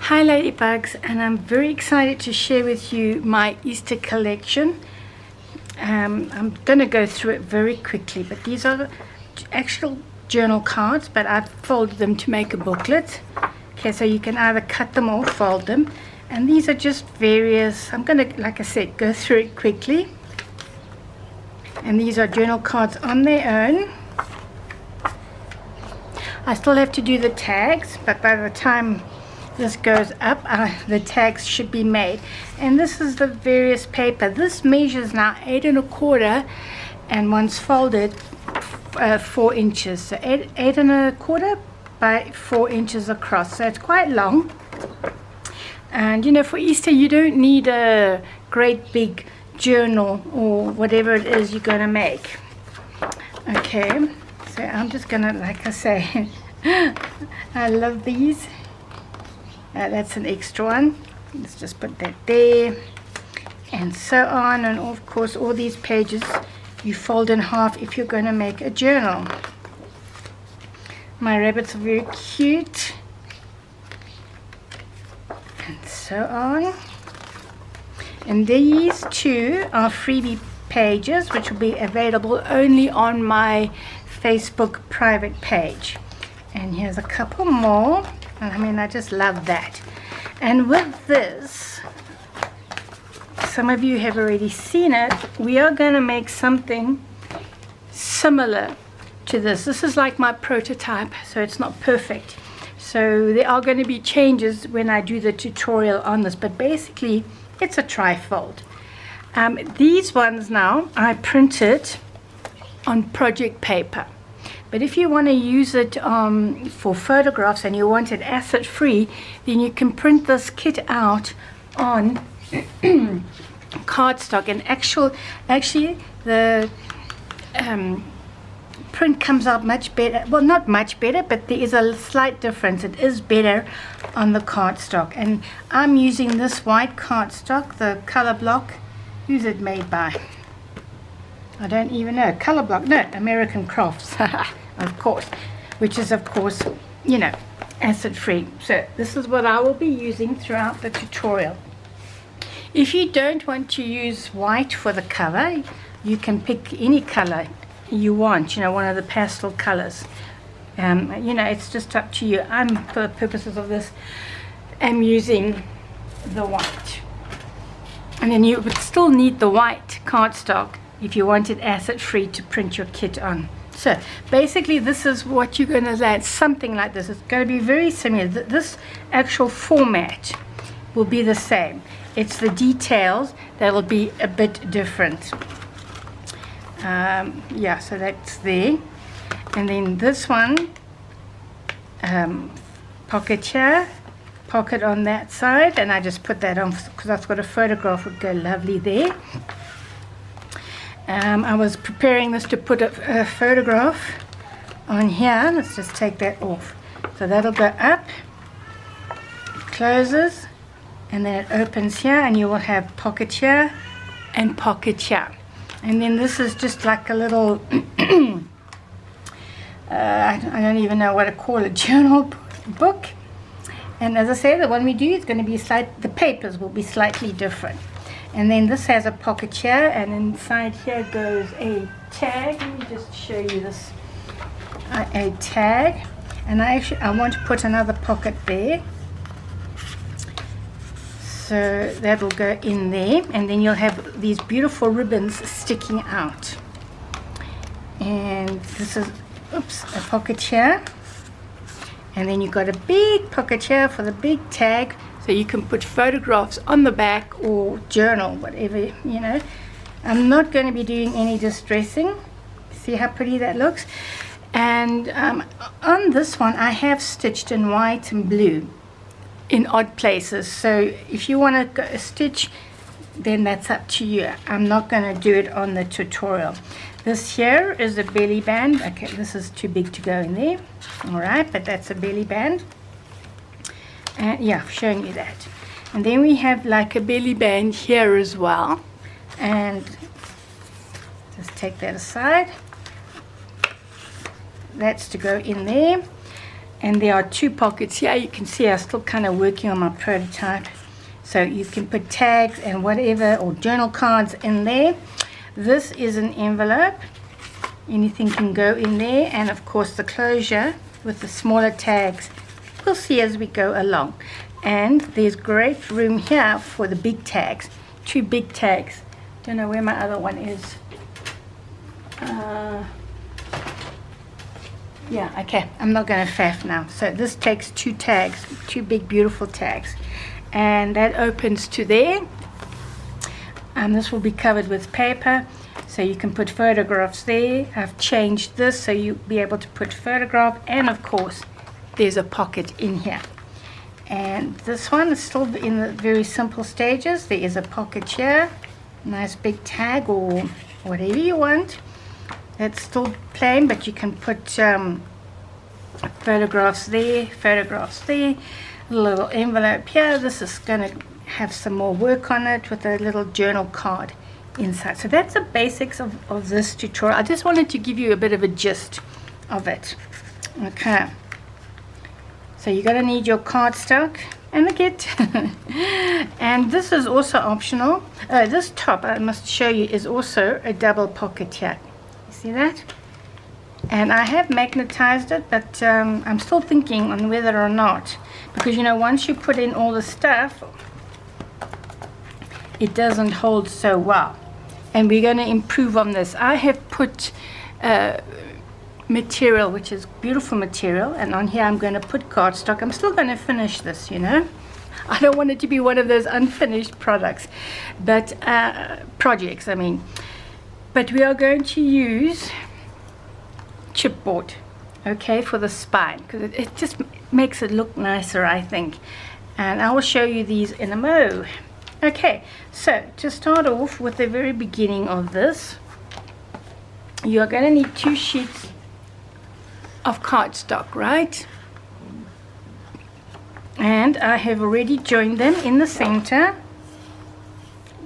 Hi Ladybugs, and I'm very excited to share with you my Easter collection. I'm going to go through it very quickly, but these are actual journal cards, but I've folded them to make a booklet. Okay, so you can either cut them or fold them, and these are just various. I'm going to, like I said, go through it quickly. And these are journal cards on their own. I still have to do the tags, but by the time this goes up, the tags should be made. And this is the various paper. This measures now 8 1/4, and once folded 4 inches. So 8 1/4 by 4 inches across. So it's quite long. And you know, for Easter you don't need a great big journal or whatever it is you're going to make. Okay, so I'm just gonna, like I say, I love these. That's an extra one. Let's just put that there, and so on. And of course all these pages you fold in half if you're going to make a journal. My rabbits are very cute, and so on. And these two are freebie pages which will be available only on my Facebook private page. And here's a couple more. I mean, I just love that. And with this, some of you have already seen it, we are going to make something similar to this. This is like my prototype, so it's not perfect. So there are going to be changes when I do the tutorial on this, but basically it's a trifold. These ones now I printed on project paper. But if you want to use it for photographs and you want it acid free, then you can print this kit out on cardstock. And actually the print comes out much better. Well, not much better, but there is a slight difference. It is better on the cardstock. And I'm using this white cardstock, the color block. Who's it made by? I don't even know. Color block, no, American Crafts. Of course, which is of course, you know, acid free. So this is what I will be using throughout the tutorial. If you don't want to use white for the cover, you can pick any color you want, you know, one of the pastel colors. You know, it's just up to you. I'm, for the purposes of this, am using the white. And then you would still need the white cardstock if you wanted acid free to print your kit on. So basically this is what you're going to land, something like this. It's going to be very similar. This actual format will be the same. It's the details that will be a bit different. Yeah, so that's there. And then this one, pocket here, pocket on that side, and I just put that on because I thought a photograph would go lovely there. I was preparing this to put a photograph on here. Let's just take that off. So that'll go up, closes, and then it opens here, and you will have pocket here and pocket here. And then this is just like a little, I don't even know what to call it, journal book. And as I say, the one we do is going to be the papers will be slightly different. And then this has a pocket here, and inside here goes a tag. Let me just show you this. A tag. And I want to put another pocket there. So that'll go in there. And then you'll have these beautiful ribbons sticking out. And this is, oops, a pocket here. And then you've got a big pocket here for the big tag. So you can put photographs on the back or journal, whatever, you know. I'm not going to be doing any distressing. See how pretty that looks? And on this one, I have stitched in white and blue in odd places. So if you want to stitch, then that's up to you. I'm not going to do it on the tutorial. This here is a belly band. Okay, this is too big to go in there. All right, but that's a belly band. And yeah, showing you that. And then we have like a belly band here as well. And just take that aside. That's to go in there. And there are 2 pockets here. You can see I'm still kind of working on my prototype. So you can put tags and whatever, or journal cards in there. This is an envelope. Anything can go in there. And of course the closure with the smaller tags. We'll see as we go along. And there's great room here for the big tags. 2 big tags. Don't know where my other one is. Yeah, okay, I'm not going to faff now. So this takes 2 tags, 2 big beautiful tags, and that opens to there. This will be covered with paper, so you can put photographs there. I've changed this so you'll be able to put photograph, and of course there's a pocket in here. And this one is still in the very simple stages. There is a pocket here, nice big tag or whatever you want. It's still plain, but you can put photographs there, a little envelope here. This is going to have some more work on it with a little journal card inside. So that's the basics of this tutorial. I just wanted to give you a bit of a gist of it. Okay. So you're going to need your cardstock and a kit. And this is also optional. This top, I must show you, is also a double pocket here. See that? And I have magnetized it, but I'm still thinking on whether or not, because you know, once you put in all the stuff, it doesn't hold so well, and we're going to improve on this. I have put material, which is beautiful material, and on here I'm going to put cardstock. I'm still going to finish this, you know. I don't want it to be one of those unfinished products, but projects, I mean. But we are going to use chipboard, okay, for the spine, because it just makes it look nicer, I think. And I will show you these in a mo. Okay, so to start off with the very beginning of this, you are going to need 2 sheets of cardstock, right? And I have already joined them in the center,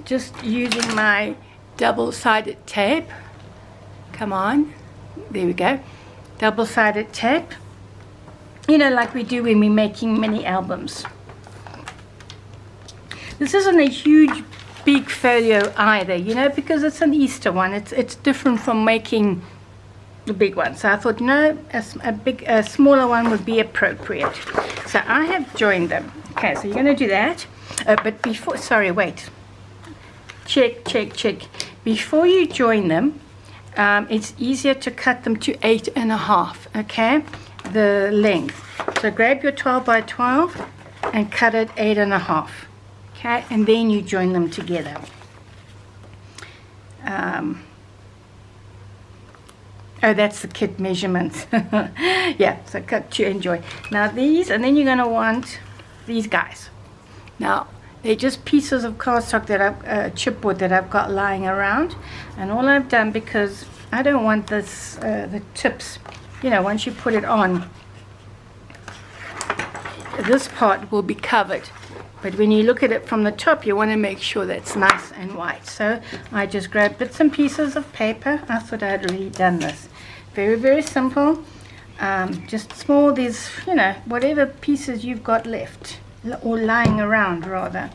just using my double-sided tape. Come on, there we go. Double-sided tape, you know, like we do when we're making mini albums. This isn't a huge big folio either, you know, because it's an Easter one. It's different from making the big one. So I thought, no, a smaller one would be appropriate. So I have joined them. Okay, so you're going to do that. But before, sorry, wait. Check. Before you join them, it's easier to cut them to 8.5, okay, the length. So grab your 12 by 12 and cut it 8.5, okay, and then you join them together. Oh, that's the kit measurements. Yeah, so cut to enjoy. Now these, and then you're going to want these guys. Now they're just pieces of cardstock that I've chipboard that I've got lying around, and all I've done, because I don't want this the tips, you know, once you put it on, this part will be covered, but when you look at it from the top, you want to make sure that's nice and white. So I just grabbed bits and pieces of paper. I thought I had already done this. Very, very simple. Just small, these, you know, whatever pieces you've got left, or lying around rather.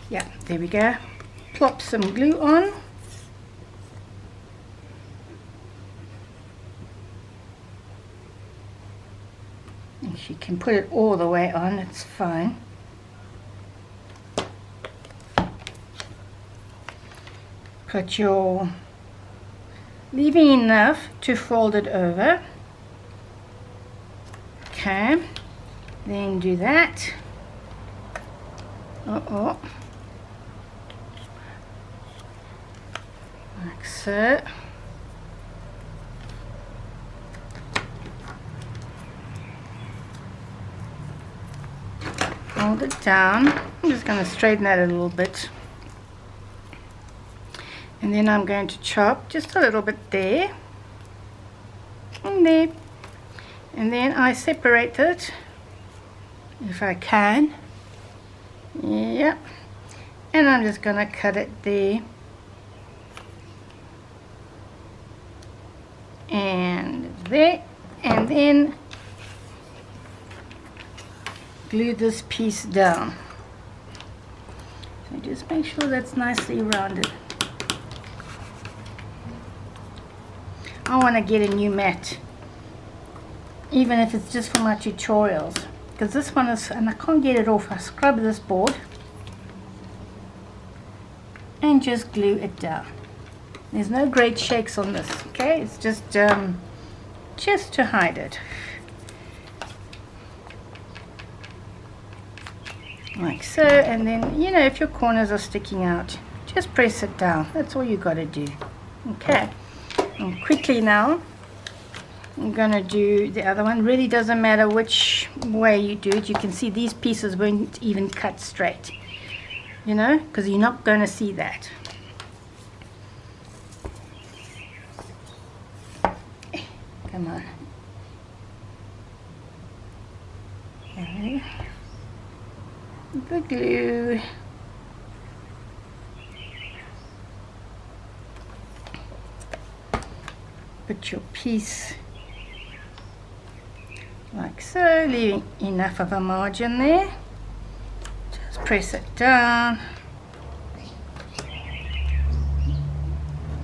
Yeah, there we go. Plop some glue on. If you can put it all the way on, it's fine. Put your, leaving enough to fold it over. Okay. Then do that. Like so. Hold it down. I'm just going to straighten that a little bit. And then I'm going to chop just a little bit there and there. And then I separate it if I can. Yep. And I'm just going to cut it there. And there. And then glue this piece down. So just make sure that's nicely rounded. I want to get a new mat, even if it's just for my tutorials, because this one is, and I can't get it off. I scrub this board and just glue it down. There's no great shakes on this, okay? It's just to hide it. Like so, and then, you know, if your corners are sticking out, just press it down. That's all you got to do. Okay. And quickly now, I'm going to do the other one. Really doesn't matter which way you do it. You can see these pieces won't even cut straight, you know, because you're not going to see that. Come on. Okay. The glue. Put your piece like so, leaving enough of a margin there. Just press it down.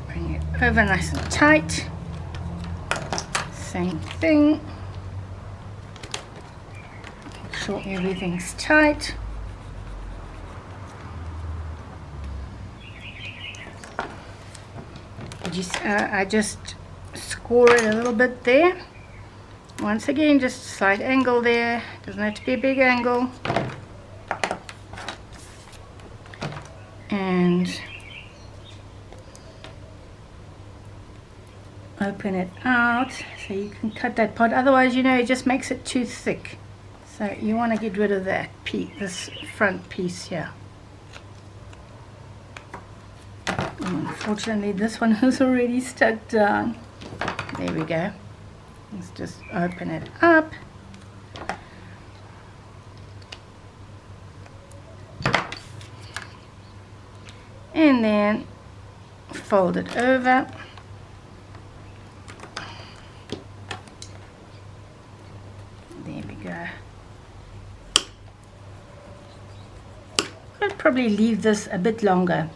Bring it over nice and tight. Same thing. Make sure everything's tight. I just score it a little bit there. Once again, just a slight angle there. Doesn't have to be a big angle. And open it out so you can cut that part. Otherwise, you know, it just makes it too thick. So you want to get rid of that piece, this front piece here. Unfortunately, this one is already stuck down. There we go. Let's just open it up. And then fold it over. There we go. I'll probably leave this a bit longer.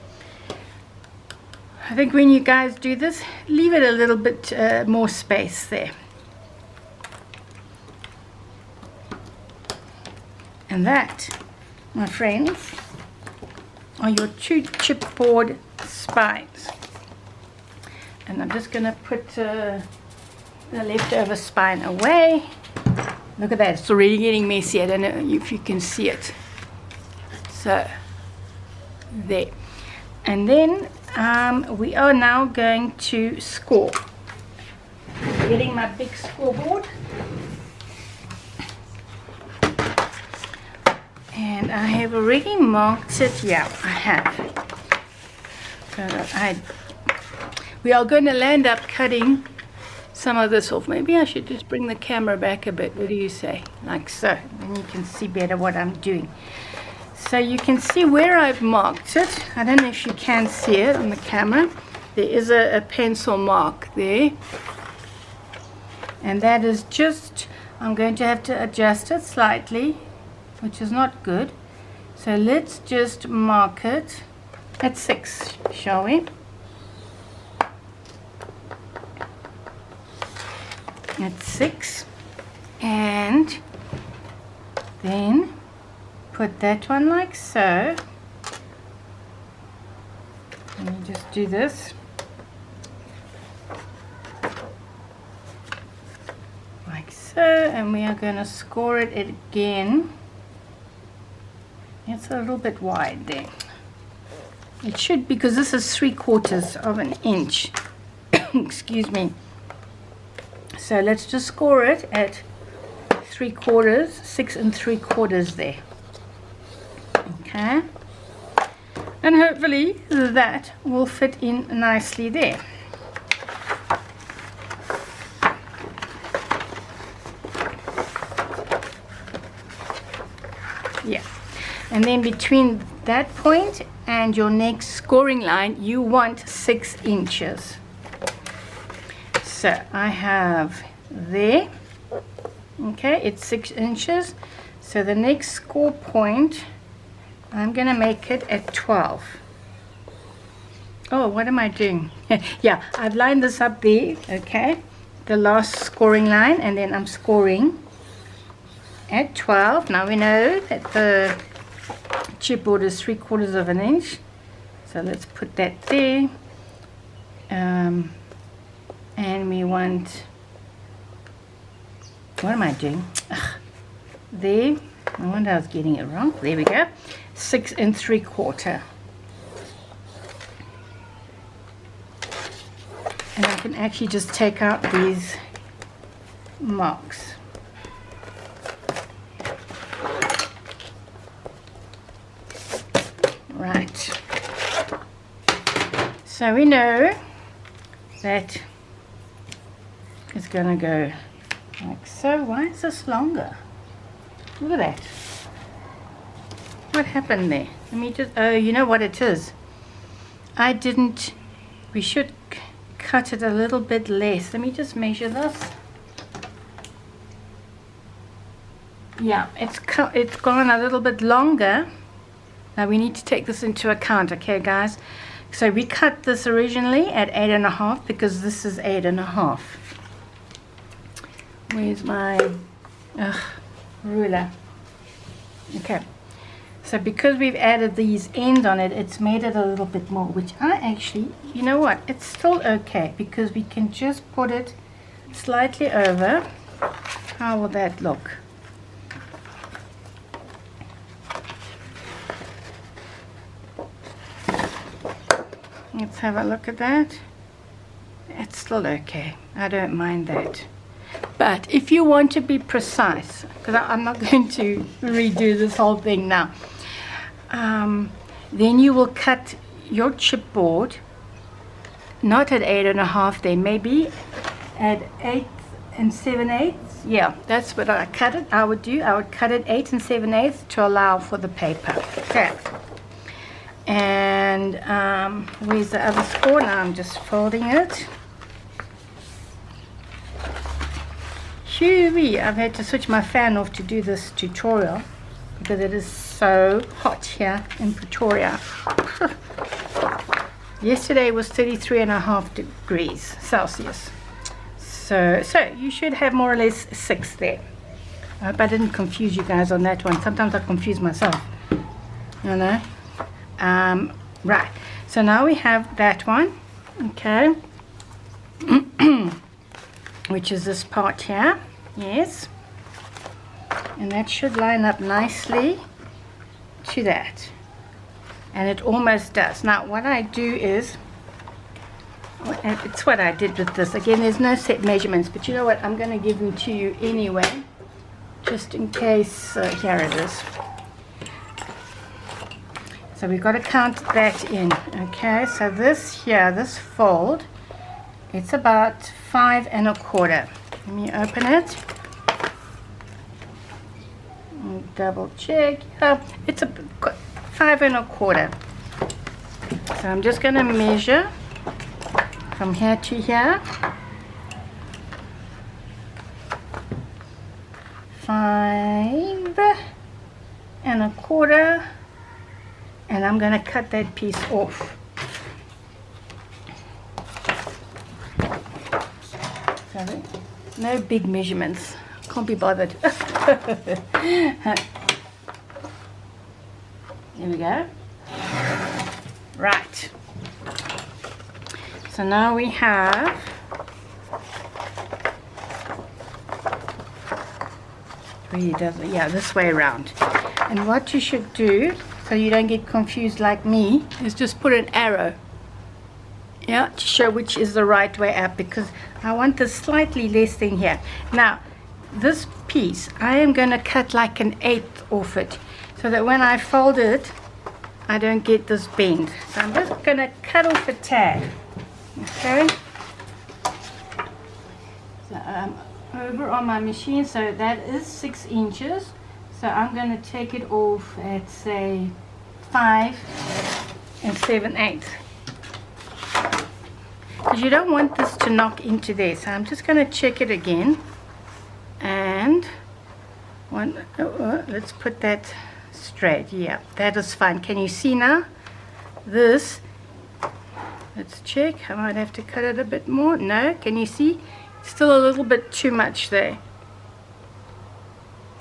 I think when you guys do this, leave it a little bit more space there. And that, my friends, are your 2 chipboard spines. And I'm just going to put the leftover spine away. Look at that, it's already getting messy. I don't know if you can see it. So, there. And then we are now going to score. Getting my big scoreboard. And I have already marked it. Yeah, I have. So we are going to land up cutting some of this off. Maybe I should just bring the camera back a bit. What do you say? Like so. Then you can see better what I'm doing. So you can see where I've marked it. I don't know if you can see it on the camera. There is a pencil mark there. And that is just, I'm going to have to adjust it slightly, which is not good. So let's just mark it at 6, shall we? At 6. And then put that one like so. Let me just do this. Like so, and we are going to score it again. It's a little bit wide there. It should, because this is 3/4 of an inch. Excuse me. So let's just score it at 3/4, 6 3/4 there. Okay. And hopefully that will fit in nicely there. Yeah. And then between that point and your next scoring line, you want 6 inches. So I have there, okay, it's 6 inches. So the next score point, I'm going to make it at 12. Oh, what am I doing? Yeah, I've lined this up there, okay, the last scoring line, and then I'm scoring at 12. Now we know that the chipboard is 3/4 of an inch, so let's put that there. And we want, what am I doing? Ugh, there, I wonder I was getting it wrong. There we go, 6 3/4. And I can actually just take out these marks. Right. So we know that it's going to go like so. Why is this longer? Look at that. What happened there? Let me just, oh, you know what it is? I didn't, we should cut it a little bit less. Let me just measure this. Yeah, it's gone a little bit longer. Now we need to take this into account, okay guys? So we cut this originally at 8.5 because this is 8.5. Where's my ruler? Okay. So because we've added these ends on it, it's made it a little bit more, which I actually, you know what, it's still okay because we can just put it slightly over. How will that look? Let's have a look at that. It's still okay. I don't mind that. But if you want to be precise, because I'm not going to redo this whole thing now, then you will cut your chipboard not at 8.5, then maybe at 8 7/8. Yeah, that's what I cut it. I would cut it 8 7/8 to allow for the paper. Okay. And where's the other score? Now I'm just folding it. Shoo-wee, I've had to switch my fan off to do this tutorial because it is so hot here in Pretoria. Yesterday was 33.5 degrees Celsius. So you should have more or less 6 there. I hope I didn't confuse you guys on that one. Sometimes I confuse myself. You know? Right. So now we have that one. Okay. Which is this part here. Yes. And that should line up nicely to that. And it almost does. Now what I do is, it's what I did with this. Again, there's no set measurements, but you know what? I'm going to give them to you anyway, just in case. Here it is. So we've got to count that in. Okay, so this here, this fold, it's about 5 1/4. Let me open it. Double check. It's a 5 1/4. So I'm just going to measure from here to here. 5 1/4. And I'm going to cut that piece off. Sorry. No big measurements. Can't be bothered. There we go. Right. So now we have really does it. Yeah, this way around. And what you should do, so you don't get confused like me, is just put an arrow, yeah, to show which is the right way up, because I want this slightly less than here. Now this piece I am going to cut like an 1/8 off it, so that when I fold it I don't get this bend. So I'm just going to cut off a tag. Okay, so I'm over on my machine, so that is 6 inches. So I'm going to take it off at, say, 5 7/8. Because you don't want this to knock into there. So I'm just going to check it again. And Let's put that straight. Yeah, that is fine. Can you see now? This, let's check. I might have to cut it a bit more. No, can you see? Still a little bit too much there.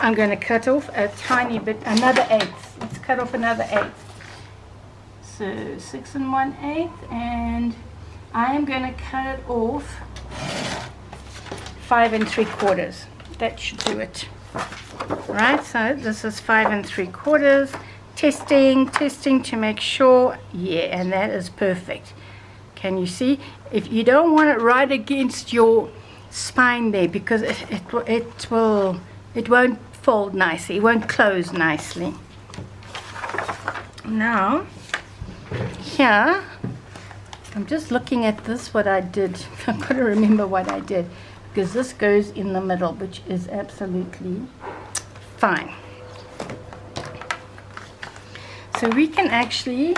I'm going to cut off a tiny bit, another eighth. Let's cut off another eighth. So 6 1/8, and I am going to cut it off 5 3/4. That should do it. Right, so this is 5 3/4. Testing to make sure. Yeah, and that is perfect. Can you see? If you don't want it right against your spine there, because it won't fold nicely, it won't close nicely. Now here I'm just looking at this, what I did. I've got to remember what I did, because this goes in the middle, which is absolutely fine. So we can actually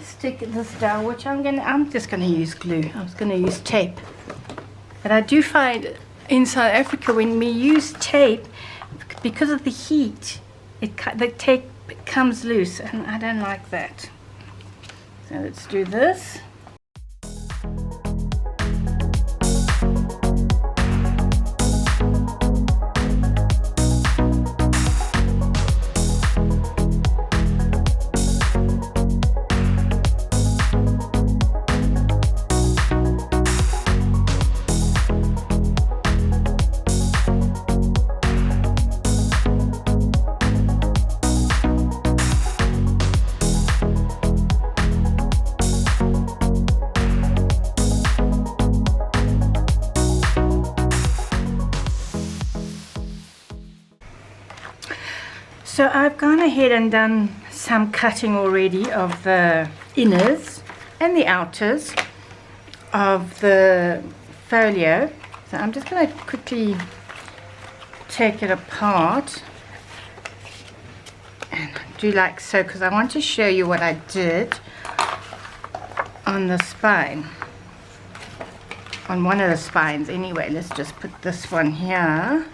stick this down, which I'm just going to use glue. I was going to use tape. But I do find in South Africa, when we use tape, because of the heat, the tape comes loose, and I don't like that. So let's do this. So I've gone ahead and done some cutting already of the inners and the outers of the folio. So I'm just going to quickly take it apart and do like so, because I want to show you what I did on the spine, on one of the spines. Anyway, let's just put this one here,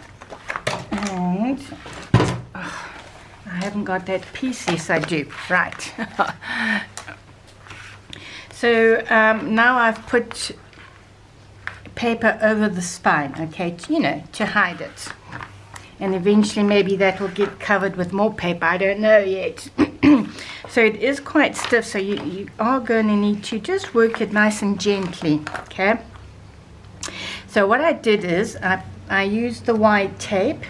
and I haven't got that piece. Yes, I do. Right. So now I've put paper over the spine, okay, to hide it. And eventually maybe that will get covered with more paper. I don't know yet. So it is quite stiff, so you are going to need to just work it nice and gently, okay? So what I did is I used the wide tape,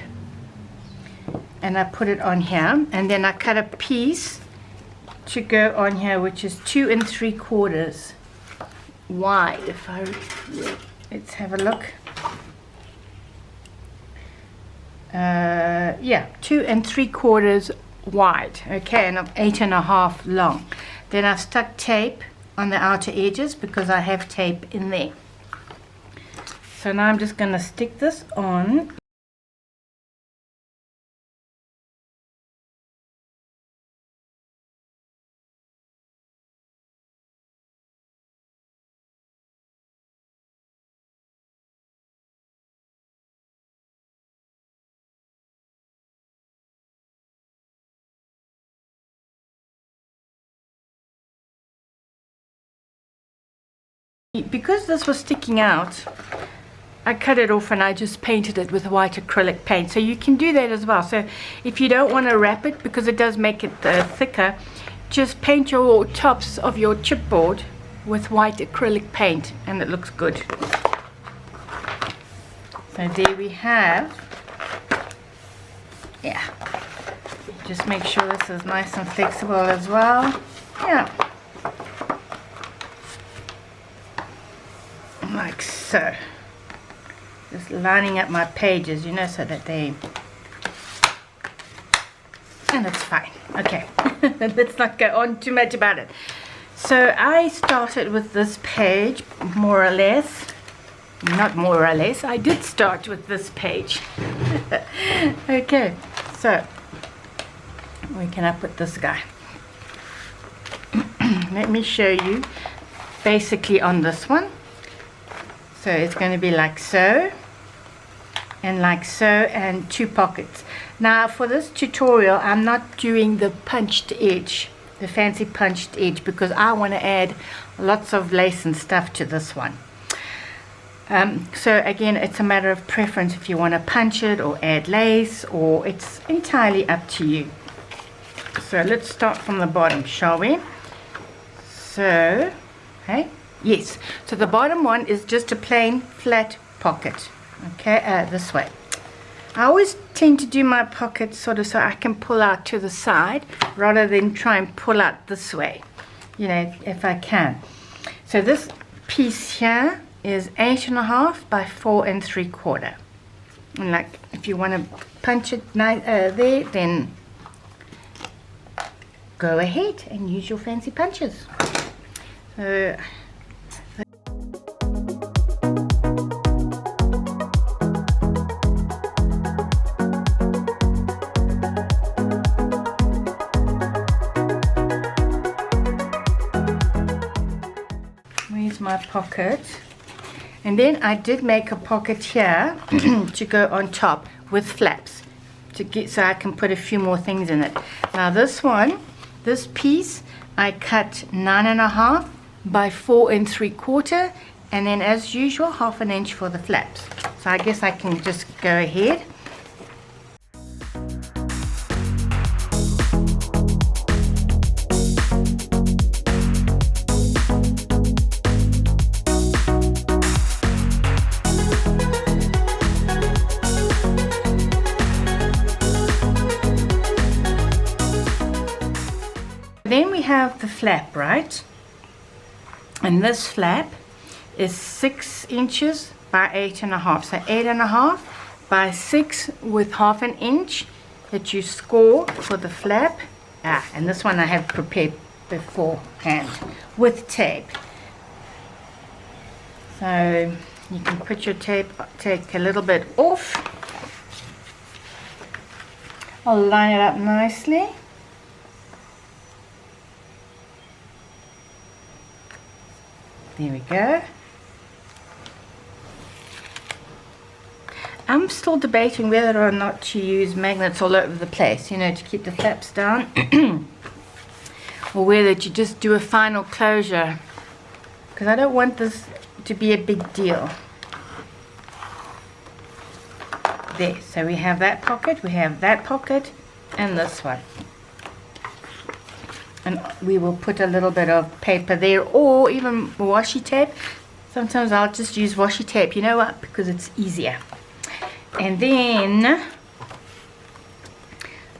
and I put it on here, and then I cut a piece to go on here, which is 2 3/4 wide. Let's have a look. Yeah, 2 3/4 wide, okay, and 8 1/2 long. Then I've stuck tape on the outer edges because I have tape in there. So now I'm just going to stick this on. Because this was sticking out, I cut it off and I just painted it with white acrylic paint. So you can do that as well. So if you don't want to wrap it, because it does make it thicker, just paint your tops of your chipboard with white acrylic paint, and it looks good. So there we have. Yeah. Just make sure this is nice and flexible as well. Yeah. Like so. Just lining up my pages, so that they, and it's fine. Okay. Let's not go on too much about it. So I started with this page, more or less. Not more or less, I did start with this page. Okay, so where can I put this guy? Let me show you basically on this one. So it's going to be like so. and like so, and 2 pockets. Now for this tutorial I'm not doing the punched edge, the fancy punched edge, because I want to add lots of lace and stuff to this one. So again, it's a matter of preference if you want to punch it or add lace, or it's entirely up to you. So let's start from the bottom, shall we? So, okay, yes, so the bottom one is just a plain flat pocket. Okay, this way. I always tend to do my pocket sort of so I can pull out to the side rather than try and pull out this way, you know, if I can. So this piece here is 8.5 by 4 3/4. And like, if you want to punch it there, then go ahead and use your fancy punches. So where's my pocket? And then I did make a pocket here to go on top with flaps to get, so I can put a few more things in it. Now this one, this piece, I cut 9.5 by 4 3/4, and then as usual 1/2 inch for the flaps. So I guess I can just go ahead. Then we have the flap, right? And this flap is 6 inches by 8.5. So 8.5 by 6 with 1/2 inch that you score for the flap. And this one I have prepared beforehand with tape. So you can put your tape, take a little bit off. I'll line it up nicely. There we go. I'm still debating whether or not to use magnets all over the place, you know, to keep the flaps down, or whether to just do a final closure, because I don't want this to be a big deal. There, so we have that pocket, we have that pocket, and this one. And we will put a little bit of paper there, or even washi tape. Sometimes I'll just use washi tape, you know what, because it's easier. And then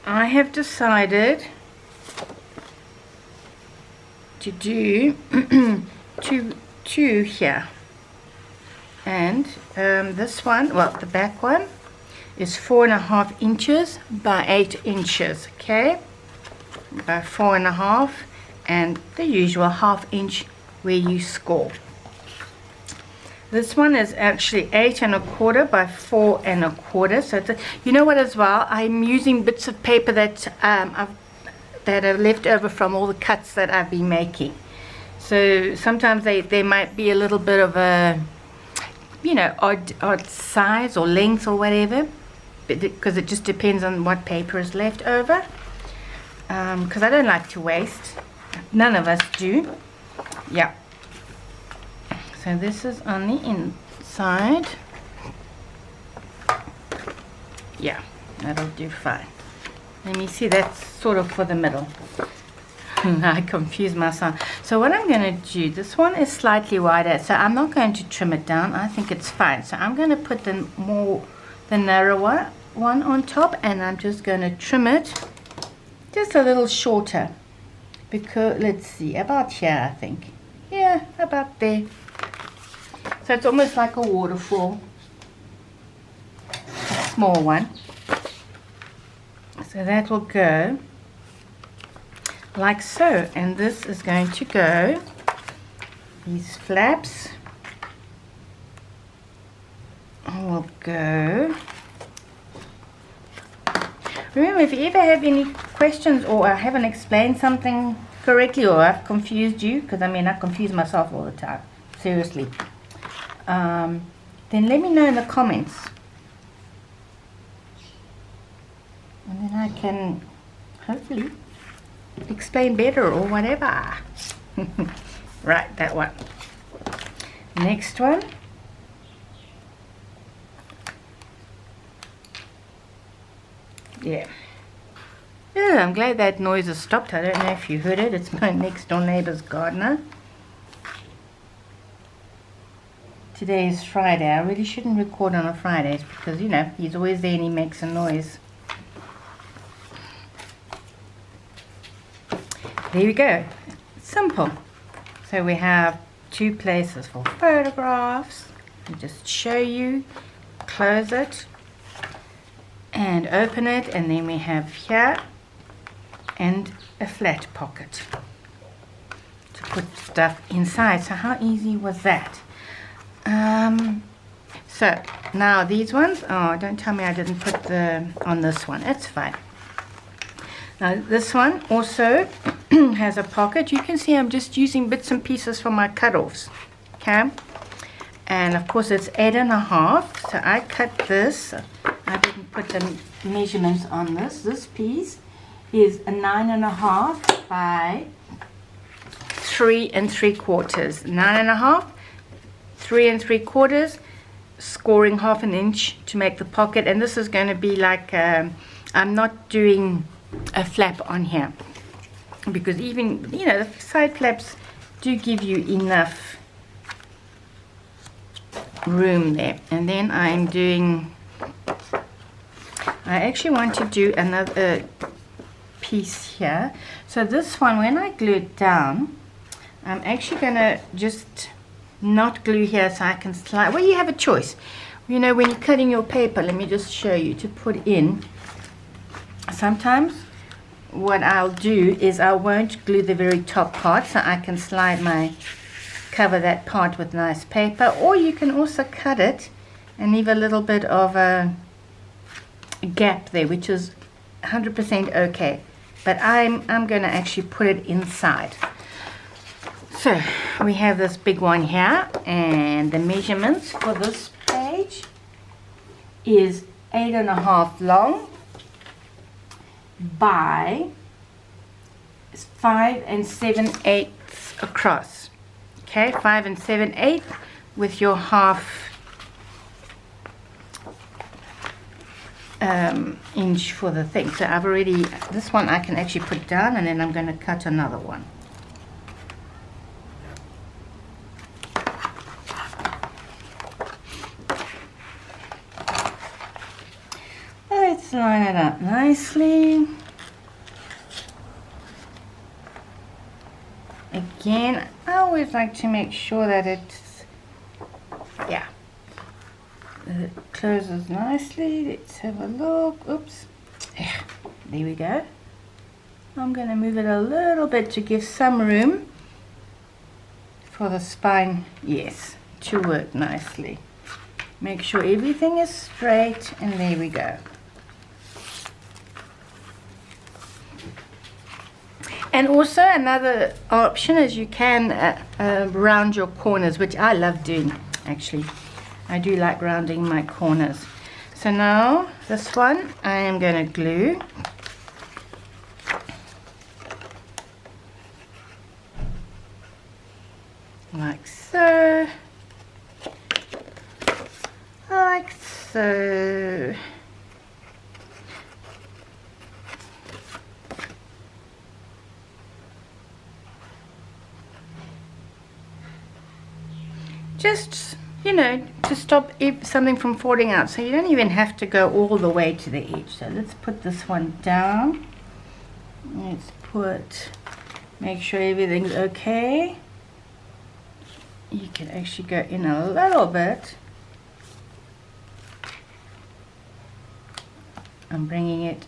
I have decided to do two here. And this one, well, the back one is 4.5 inches by 8 inches, okay? By 4.5, and the usual 1/2 inch where you score. This one is actually 8.25 by 4.25. So it's you know what, as well, I'm using bits of paper that that are left over from all the cuts that I've been making. So sometimes they might be a little bit of a, you know, odd size or length or whatever, because it just depends on what paper is left over. Because I don't like to waste. None of us do. Yeah. So this is on the inside. Yeah, that'll do fine. Let me see, that's sort of for the middle. I confuse myself. So what I'm going to do, this one is slightly wider, so I'm not going to trim it down. I think it's fine. So I'm going to put the narrower one on top, and I'm just going to trim it just a little shorter, because let's see, about here, I think. Yeah, about there. So it's almost like a waterfall, a small one. So that will go like so, and this is going to go, these flaps will go. Remember, if you ever have any questions, or I haven't explained something correctly, or I've confused you, because I mean I confuse myself all the time, seriously, then let me know in the comments. and then I can hopefully explain better or whatever. Right, that one. Next one. Yeah. Yeah, I'm glad that noise has stopped. I don't know if you heard it. It's my next door neighbor's gardener. Today is Friday. I really shouldn't record on a Friday because, you know, he's always there and he makes a noise. There we go. Simple. So we have two places for photographs. I'll just show you. Close it and open it, and then we have here and a flat pocket to put stuff inside. So how easy was that? So now these ones, oh, don't tell me I didn't put the on this one. It's fine. Now this one also has a pocket. You can see I'm just using bits and pieces for my cut-offs. Okay, and of course it's 8.5. So I cut this. I didn't put the measurements on this. This piece is a 9.5 by 3 3/4. 9.5, 3 3/4, scoring 1/2 inch to make the pocket. And this is going to be like I'm not doing a flap on here because even, you know, the side flaps do give you enough room there. And then I'm doing, I actually want to do another piece here. So this one, when I glue it down, I'm actually going to just not glue here so I can slide. Well, you have a choice. You know, when you're cutting your paper, let me just show you to put in. Sometimes what I'll do is I won't glue the very top part so I can slide cover that part with nice paper, or you can also cut it and leave a little bit of a gap there, which is 100% okay, but I'm going to actually put it inside. So we have this big one here, and the measurements for this page is 8.5 long by 5 7/8 across. Okay, 5 7/8 with your 1/2 inch for the thing. So I've already, this one I can actually put down, and then I'm going to cut another one. Let's line it up nicely. Again, I always like to make sure that it's, yeah, it closes nicely. Let's have a look. Oops. There we go. I'm going to move it a little bit to give some room for the spine, yes, to work nicely. Make sure everything is straight, and there we go. And also another option is you can round your corners, which I love doing, actually. I do like rounding my corners. So now this one I am going to glue. Like so. Like so. Just, you know, to stop something from falling out. So you don't even have to go all the way to the edge. So let's put this one down. Let's make sure everything's okay. You can actually go in a little bit. I'm bringing it.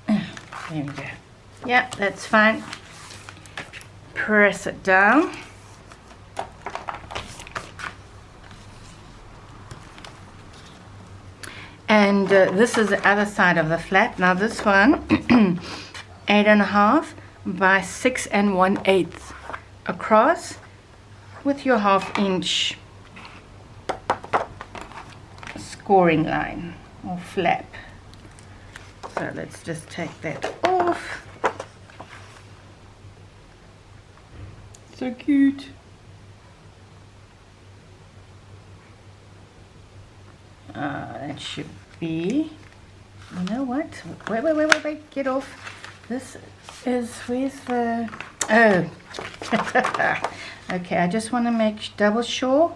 There we go. Yeah, that's fine. Press it down. And this is the other side of the flap. Now this one, 8.5 by 6 1/8 across with your 1/2 inch scoring line or flap. So let's just take that off. So cute. That should be, you know what? Wait, get off. This is, where's the, oh. Okay, I just want to make double sure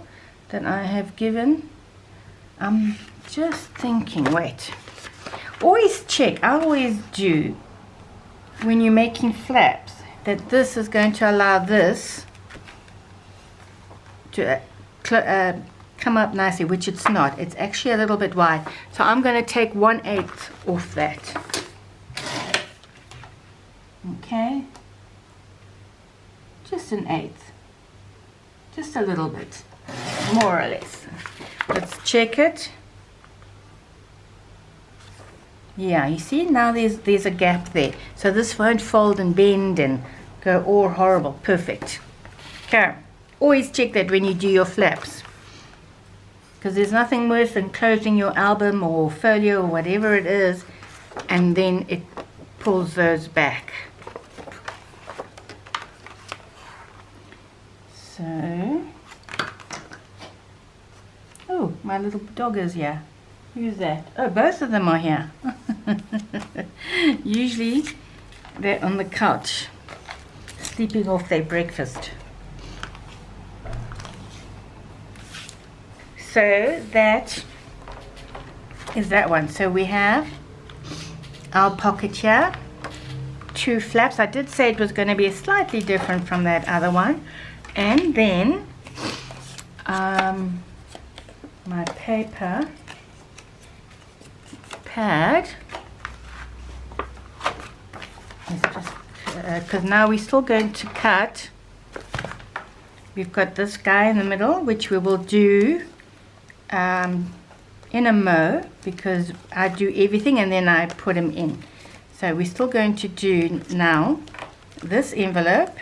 that I have given. I'm just thinking, wait. Always check, I always do, when you're making flaps, that this is going to allow this to come up nicely, which it's not. It's actually a little bit wide. So I'm going to take 1/8 off that. Okay. Just 1/8. Just a little bit. More or less. Let's check it. Yeah, you see now there's a gap there. So this won't fold and bend and go all horrible. Perfect. Okay. Always check that when you do your flaps. Because there's nothing worse than closing your album or folio or whatever it is, and then it pulls those back. So, oh, my little dog is here. Who's that? Oh, both of them are here. Usually they're on the couch, sleeping off their breakfast. So that is that one. So we have our pocket here, 2 flaps. I did say it was going to be slightly different from that other one. And then my paper pad. Let's just, because now we're still going to cut. We've got this guy in the middle, which we will do in a mow, because I do everything and then I put them in. So we're still going to do now this envelope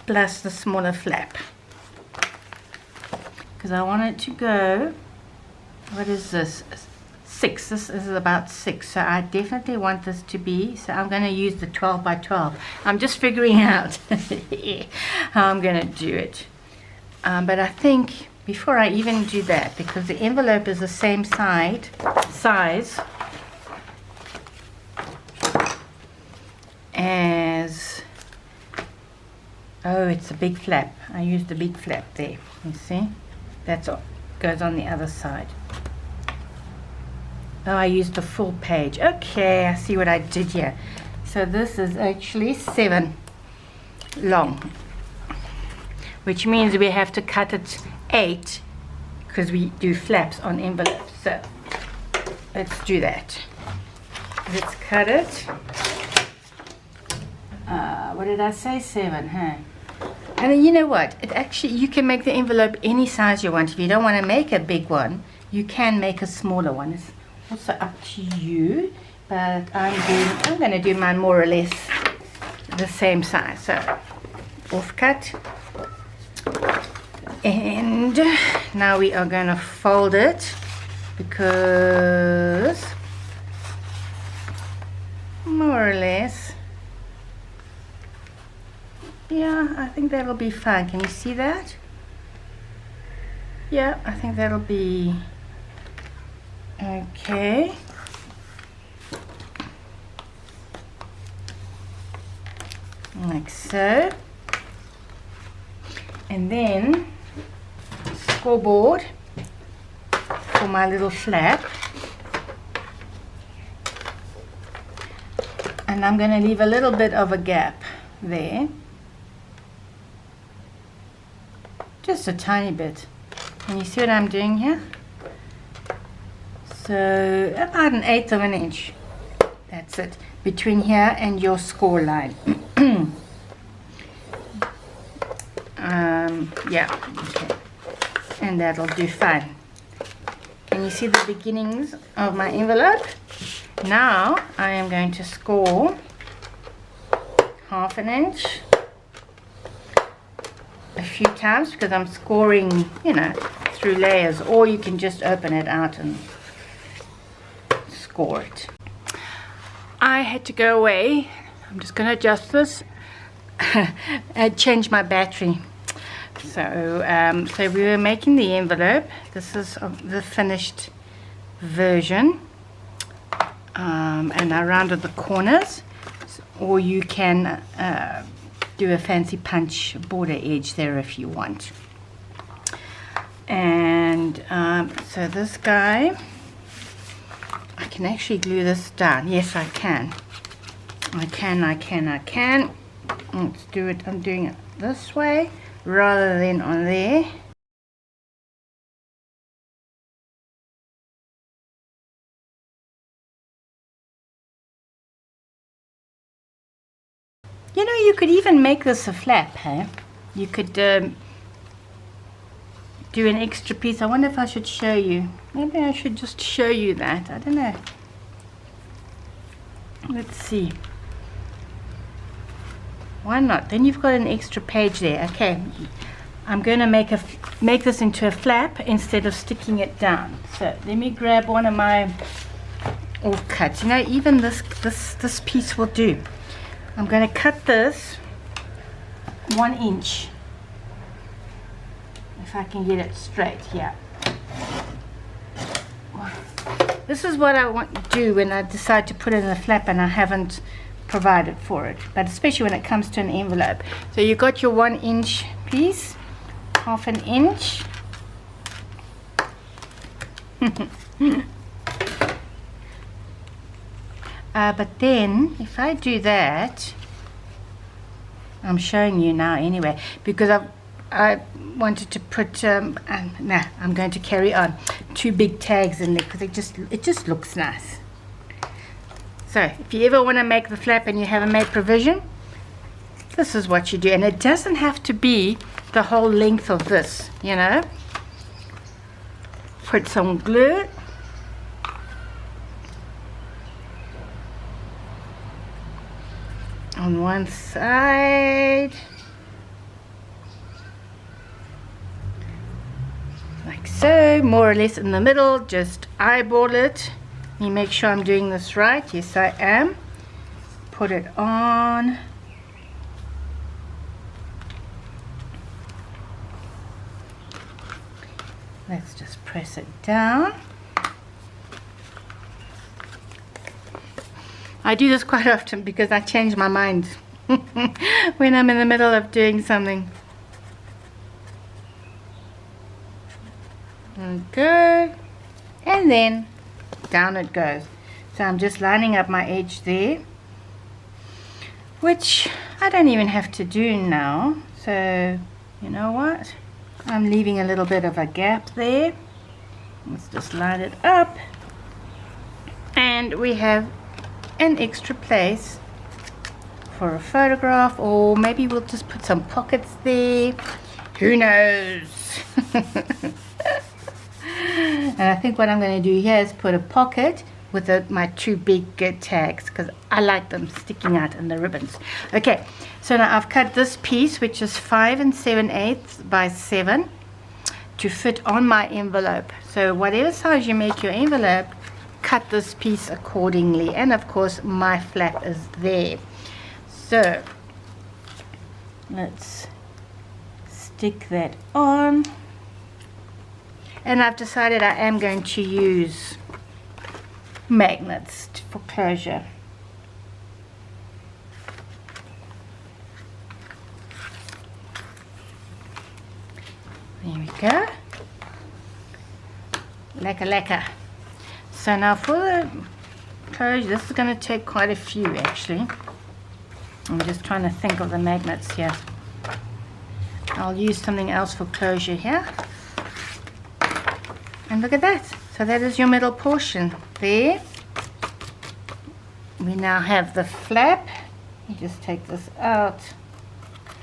plus the smaller flap, because I want it to go, what is this, 6. This is about 6, so I definitely want this to be, so I'm going to use the 12 by 12. I'm just figuring out how I'm going to do it, but I think before I even do that, because the envelope is the same size, as, oh, it's a big flap. I used the big flap there. You see? That's all. Goes on the other side. Oh, I used the full page. Okay, I see what I did here. So this is actually 7 long, which means we have to cut it 8, because we do flaps on envelopes. So let's do that. Let's cut it. What did I say? 7, huh? And then you know what? It actually, you can make the envelope any size you want. If you don't want to make a big one, you can make a smaller one. It's also up to you. But I'm going to do mine more or less the same size. So off cut. And now we are going to fold it, because more or less, yeah, I think that'll be fine. Can you see that? Yeah, I think that'll be okay. Like so. And then scoreboard for my little flap, and I'm going to leave a little bit of a gap there, just a tiny bit. Can you see what I'm doing here? So about 1/8 of an inch, that's it, between here and your score line. Yeah, okay. And that'll do fine. Can you see the beginnings of my envelope? Now I am going to score 1/2 an inch a few times, because I'm scoring, you know, through layers, or you can just open it out and score it. I had to go away. I'm just going to adjust this and change my battery. So, so we were making the envelope. This is the finished version, and I rounded the corners, or you can do a fancy punch border edge there if you want. And so this guy, I can actually glue this down. Yes, I can. I can. Let's do it. I'm doing it this way rather than on there. You know, you could even make this a flap, hey? You could do an extra piece. I wonder if I should show you. Maybe I should just show you that. I don't know. Let's see. Why not? Then you've got an extra page there. Okay, I'm going to make this into a flap instead of sticking it down. So let me grab one of my offcuts. You know, even this piece will do. I'm going to cut this 1 inch, if I can get it straight here. This is what I want to do when I decide to put it in a flap and I haven't provided for it, but especially when it comes to an envelope. So you got your 1 inch piece, 1/2 inch. But then if I do that, I'm showing you now anyway, because I wanted to put nah, I'm going to carry on 2 big tags in there because it just looks nice. So if you ever want to make the flap and you haven't made provision, this is what you do. And it doesn't have to be the whole length of this, you know. Put some glue. On one side. Like so, more or less in the middle. Just eyeball it. Let me make sure I'm doing this right. Yes, I am. Put it on. Let's just press it down. I do this quite often because I change my mind when I'm in the middle of doing something. Okay. And then down it goes. So I'm just lining up my edge there, which I don't even have to do now. So you know what, I'm leaving a little bit of a gap there. Let's just line it up, and we have an extra place for a photograph, or maybe we'll just put some pockets there, who knows. And I think what I'm going to do here is put a pocket with my 2 big tags, because I like them sticking out in the ribbons. Okay, so now I've cut this piece, which is 5 7/8 by 7, to fit on my envelope. So whatever size you make your envelope, cut this piece accordingly. And of course my flap is there. So let's stick that on. And I've decided I am going to use magnets for closure. There we go. Lekker, lekker. So now for the closure, this is going to take quite a few actually. I'm just trying to think of the magnets here. I'll use something else for closure here. And look at that. So that is your middle portion there. We now have the flap. You just take this out.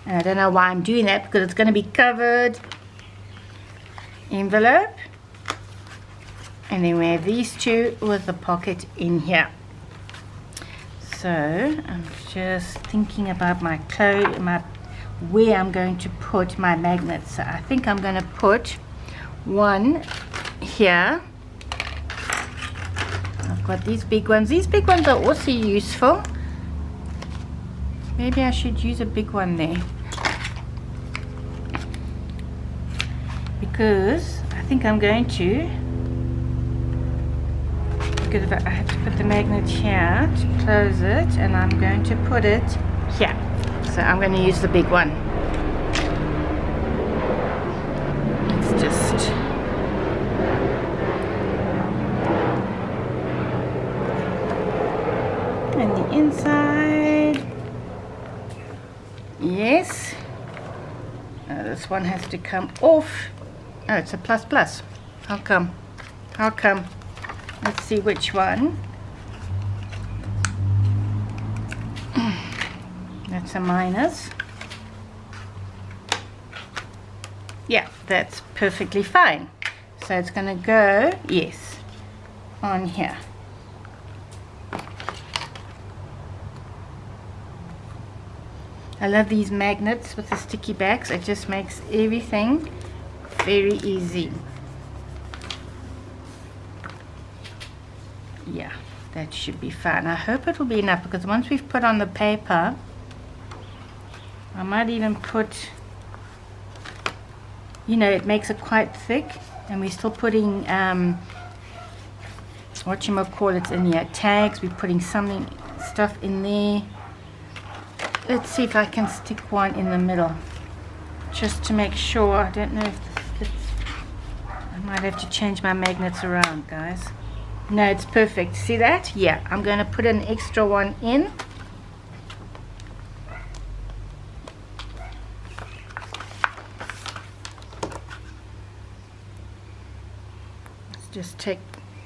And I don't know why I'm doing that, because it's going to be covered. Envelope. And then we have these 2 with the pocket in here. So I'm just thinking about my where I'm going to put my magnets. So I think I'm going to put one here. Of got these big ones. These big ones are also useful. Maybe I should use a big one there, because I think I'm going to, because I have to put the magnet here to close it, and I'm going to put it here. So I'm going to use the big one. It's just and the inside. Yes. This one has to come off. Oh, it's a plus plus. How come? How come? Let's see which one. That's a minus. Yeah, that's perfectly fine. So it's going to go, yes, on here. I love these magnets with the sticky backs. It just makes everything very easy. Yeah, that should be fine. I hope it will be enough, because once we've put on the paper, I might even put, you know, it makes it quite thick, and we're still putting whatchamacallit in here, tags. We're putting stuff in there. Let's see if I can stick one in the middle, just to make sure. I don't know if this fits. I might have to change my magnets around, guys. No, it's perfect. See that? Yeah, I'm going to put an extra one in. Let's just take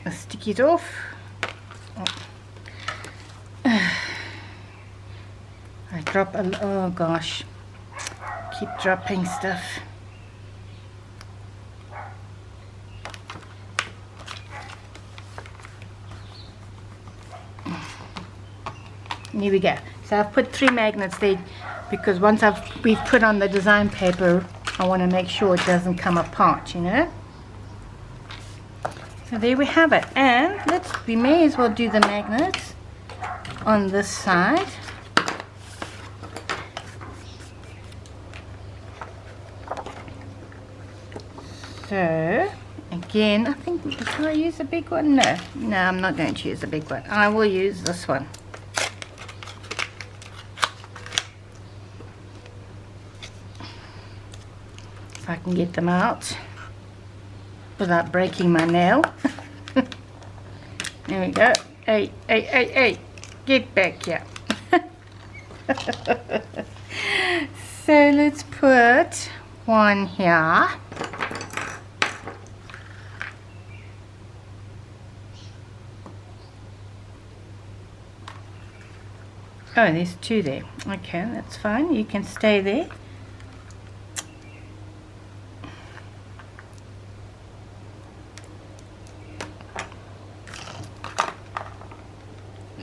the stickies off. I drop oh gosh, keep dropping stuff. Here we go. So I've put 3 magnets there, because once we've put on the design paper, I want to make sure it doesn't come apart, you know. So there we have it. And we may as well do the magnets on this side. So again, I think, should I use a big one? No, I'm not going to use a big one. I will use this one. If I can get them out without breaking my nail. There we go. Hey, get back here. So let's put one here. Oh, there's 2 there. Okay, that's fine. You can stay there.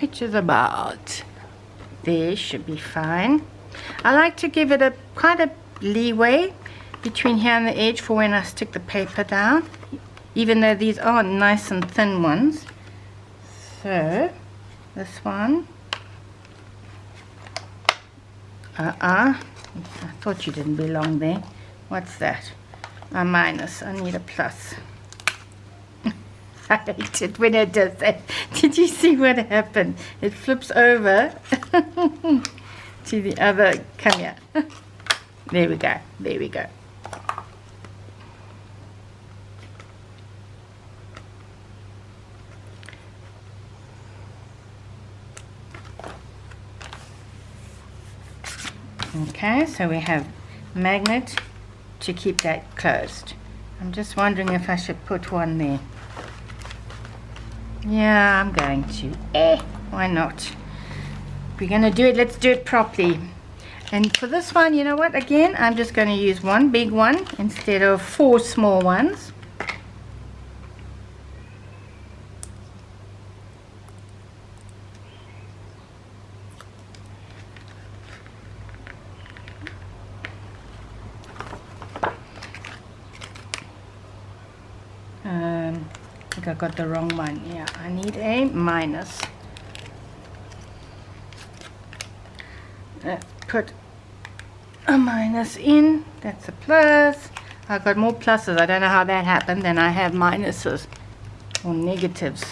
Which is about there, should be fine. I like to give it quite a leeway between here and the edge for when I stick the paper down, even though these are nice and thin ones. So this one. I thought you didn't belong there. What's that? A minus. I need a plus. I hate it when it does that. Did you see what happened? It flips over to the other. Come here. There we go. There we go. Okay, so we have magnet to keep that closed. I'm just wondering if I should put one there. Yeah, I'm going to. Why not? If we're going to do it, let's do it properly. And for this one, you know what? Again, I'm just going to use one big one instead of 4 small ones. think I got the wrong one. Yeah, I need a minus. Put a minus in. That's a plus. I got more pluses. I don't know how that happened. Then I have minuses or negatives.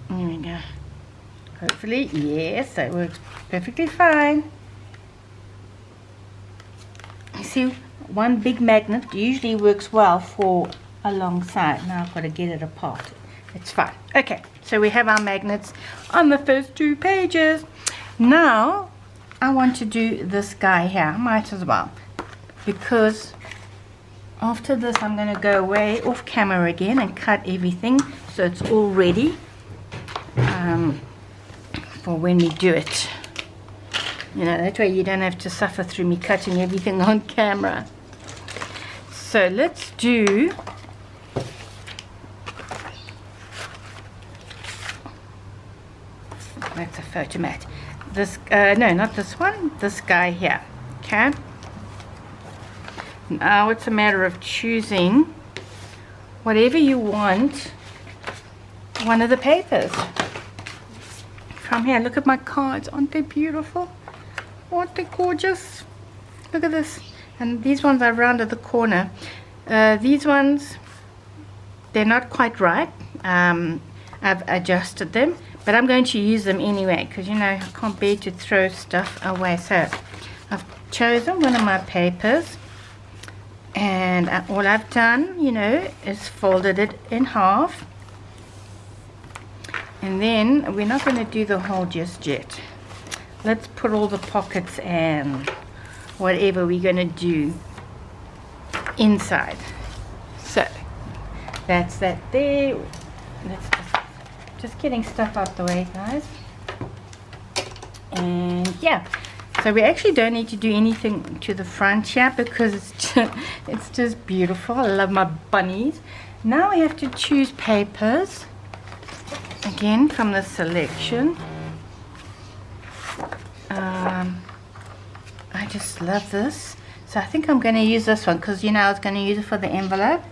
There we go. Hopefully, yes, that works perfectly fine. You see, one big magnet usually works well for alongside. Now I've got to get it apart. It's fine. Okay, so we have our magnets on the first 2 pages. Now I want to do this guy here. Might as well, because after this I'm going to go away off camera again and cut everything so it's all ready for when we do it. You know, that way you don't have to suffer through me cutting everything on camera. So let's do that's a photo mat. This no, not this one, this guy here. Okay, now it's a matter of choosing whatever you want, one of the papers from here. Look at my cards, aren't they beautiful? Aren't they gorgeous? Look at this. And these ones are rounded the corner. These ones, they're not quite right. I've adjusted them, but I'm going to use them anyway because, you know, I can't bear to throw stuff away. So I've chosen one of my papers, and all I've done, you know, is folded it in half. And then we're not going to do the whole just yet. Let's put all the pockets and whatever we're going to do inside. So that's that there. Let's just getting stuff out the way, guys. And yeah, so we actually don't need to do anything to the front here because it's just beautiful. I love my bunnies. Now we have to choose papers again from the selection. I just love this. So I think I'm going to use this one because, you know, I was going to use it for the envelope.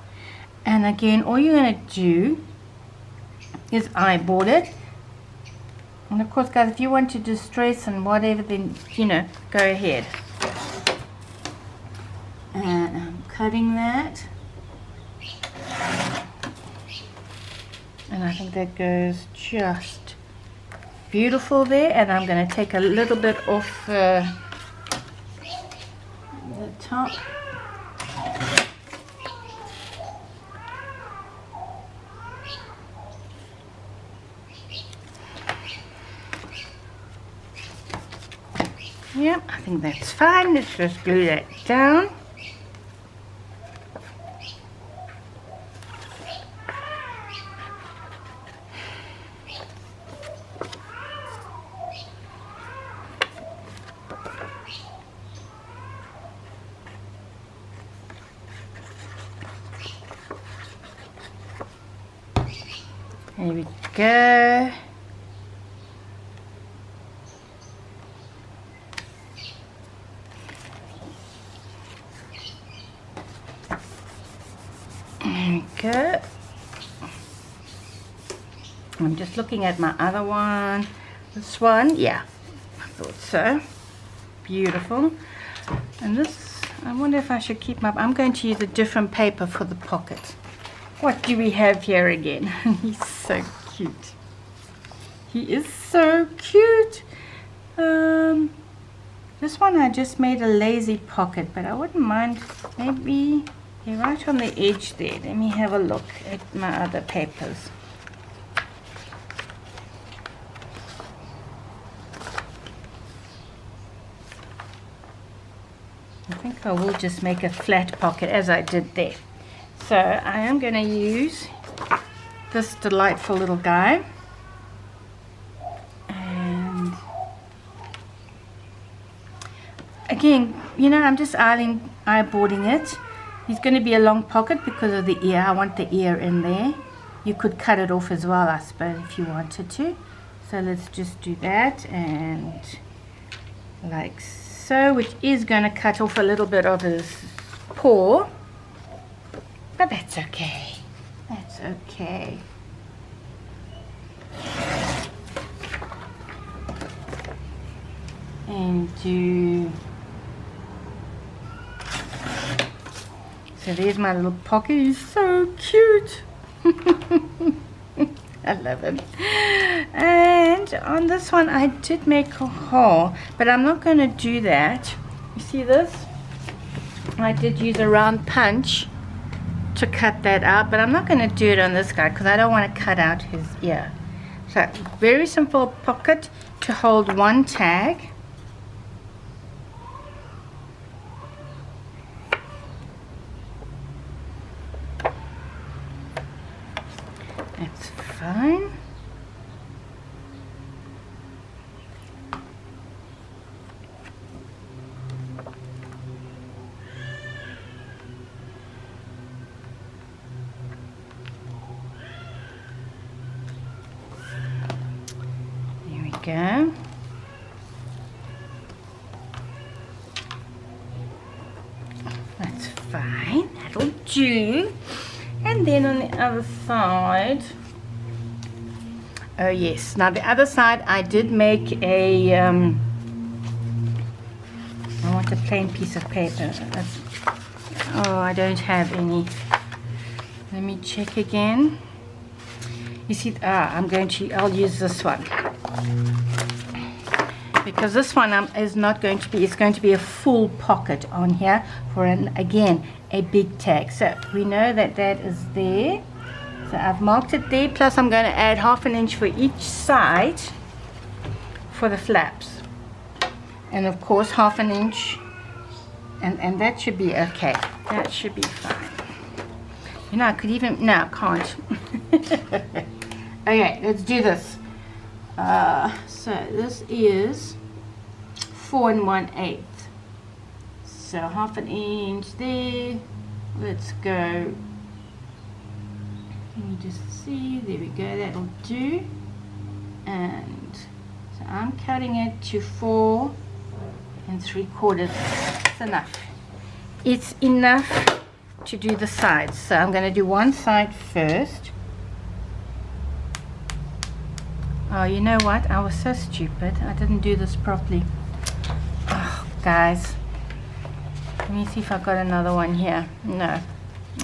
And again, all you're going to do is eyeball it. And of course, guys, if you want to distress and whatever, then, you know, go ahead. And I'm cutting that. And I think that goes just beautiful there. And I'm going to take a little bit off the top. Yep, I think that's fine. Let's just glue that down. There we go. Good. I'm just looking at my other one. This one, yeah, I thought so. Beautiful. And this, I wonder if I should keep my, I'm going to use a different paper for the pocket. What do we have here again? He's so cute. He is so cute. This one I just made a lazy pocket, but I wouldn't mind maybe right on the edge there. Let me have a look at my other papers. I think I will just make a flat pocket as I did there. So I am going to use this delightful little guy. And again, you know, I'm just eyeballing it. It's going to be a long pocket because of the ear. I want the ear in there. You could cut it off as well, I suppose, if you wanted to. So let's just do that, and like so, which is going to cut off a little bit of his paw, but that's okay. That's okay. And do, so there's my little pocket. He's so cute. I love him. And on this one I did make a hole, but I'm not going to do that. You see this? I did use a round punch to cut that out, but I'm not going to do it on this guy because I don't want to cut out his ear. So very simple pocket to hold one tag. That's fine. There we go. That's fine. That'll do. And then on the other side, oh yes, now the other side I did make a I want a plain piece of paper. Oh, I don't have any. Let me check again. You see, I'll use this one, because this one is not going to be, it's going to be a full pocket on here for again a big tag. So we know that that is there, so I've marked it there, plus I'm going to add 1/2 inch for each side for the flaps, and of course 1/2 inch, and that should be okay. That should be fine. You know, I could even, no, I can't. Okay, let's do this. So this is 4 1/8. So 1/2 inch there. Let's go. Let me just see. There we go. That'll do. And so I'm cutting it to 4 3/4. It's enough. It's enough to do the sides. So I'm going to do one side first. Oh, you know what? I was so stupid. I didn't do this properly. Oh, guys. Let me see if I've got another one here. No,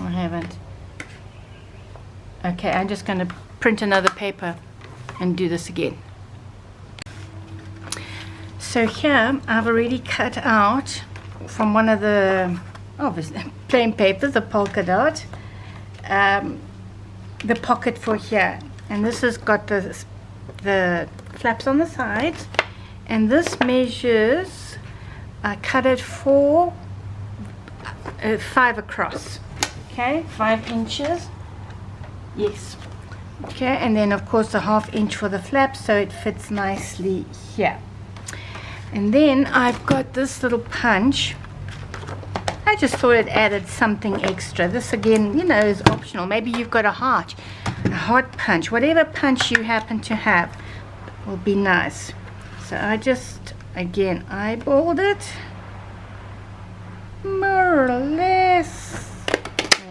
I haven't. Okay, I'm just going to print another paper and do this again. So here, I've already cut out from one of the obviously plain papers, the polka dot, the pocket for here. And this has got the flaps on the sides, and this measures, I cut it for 5 across. Okay, 5 inches. Yes. Okay, and then of course a 1/2 inch for the flap, so it fits nicely here. And then I've got this little punch. I just thought it added something extra. This again, you know, is optional. Maybe you've got a heart punch, whatever punch you happen to have will be nice. So I just again eyeballed it, more or less.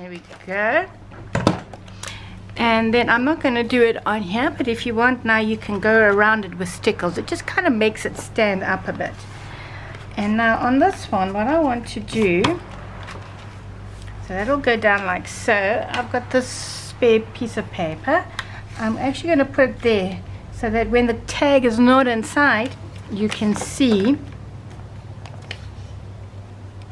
There we go. And then I'm not going to do it on here, but if you want now, you can go around it with stickles. It just kind of makes it stand up a bit. And now on this one, what I want to do, so that'll go down like so. I've got this spare piece of paper. I'm actually going to put it there so that when the tag is not inside, you can see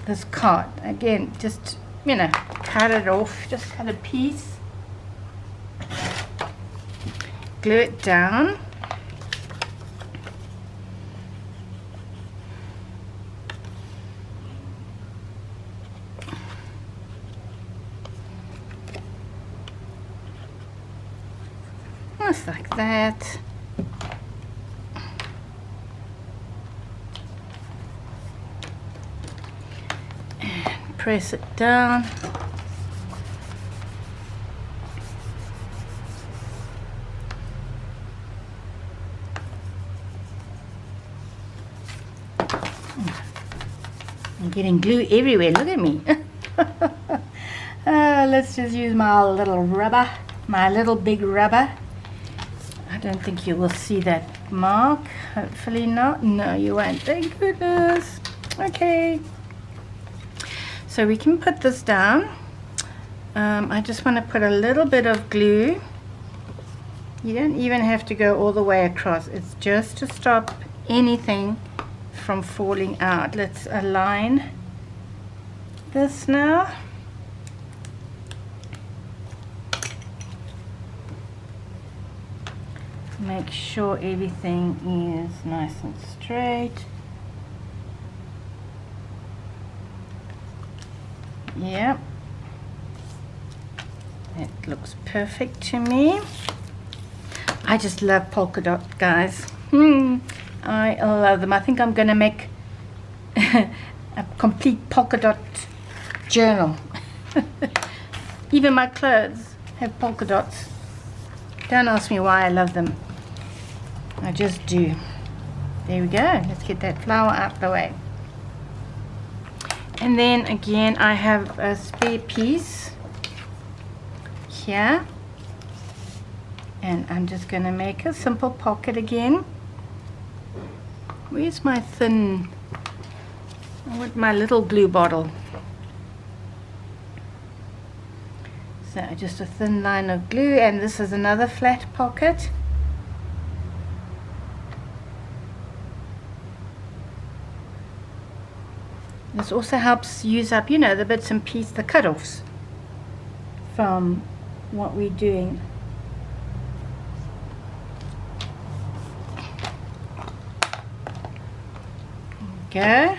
this card. Again, just, you know, cut it off, just cut a piece, glue it down. Just like that. And press it down. I'm getting glue everywhere. Look at me. Let's just use my little rubber, my little big rubber. I don't think you will see that mark. Hopefully not. No, you won't. Thank goodness. Okay. So we can put this down. I just want to put a little bit of glue. You don't even have to go all the way across. It's just to stop anything from falling out. Let's align this now. Make sure everything is nice and straight. Yep. It looks perfect to me. I just love polka dot, guys. I love them. I think I'm going to make a complete polka dot journal. Even my clothes have polka dots. Don't ask me why I love them. I just do. There we go. Let's get that flower out the way. And then again, I have a spare piece here. And I'm just going to make a simple pocket again. Where's my thin, I want my little glue bottle. So just a thin line of glue, and this is another flat pocket. This also helps use up, you know, the bits and pieces, the cut-offs from what we're doing. Go.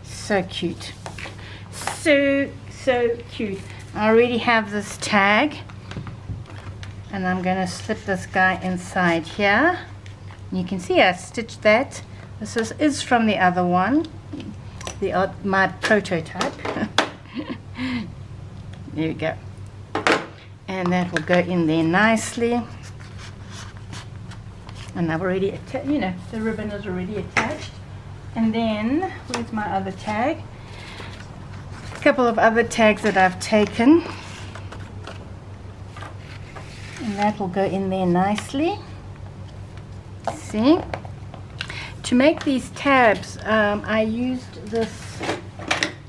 So cute. So cute. I already have this tag, and I'm going to slip this guy inside here. You can see I stitched that. This is from the other one, my prototype. There we go. And that will go in there nicely. And I've already, you know, the ribbon is already attached. And then, where's my other tag? A couple of other tags that I've taken. And that will go in there nicely. See? To make these tabs, I used this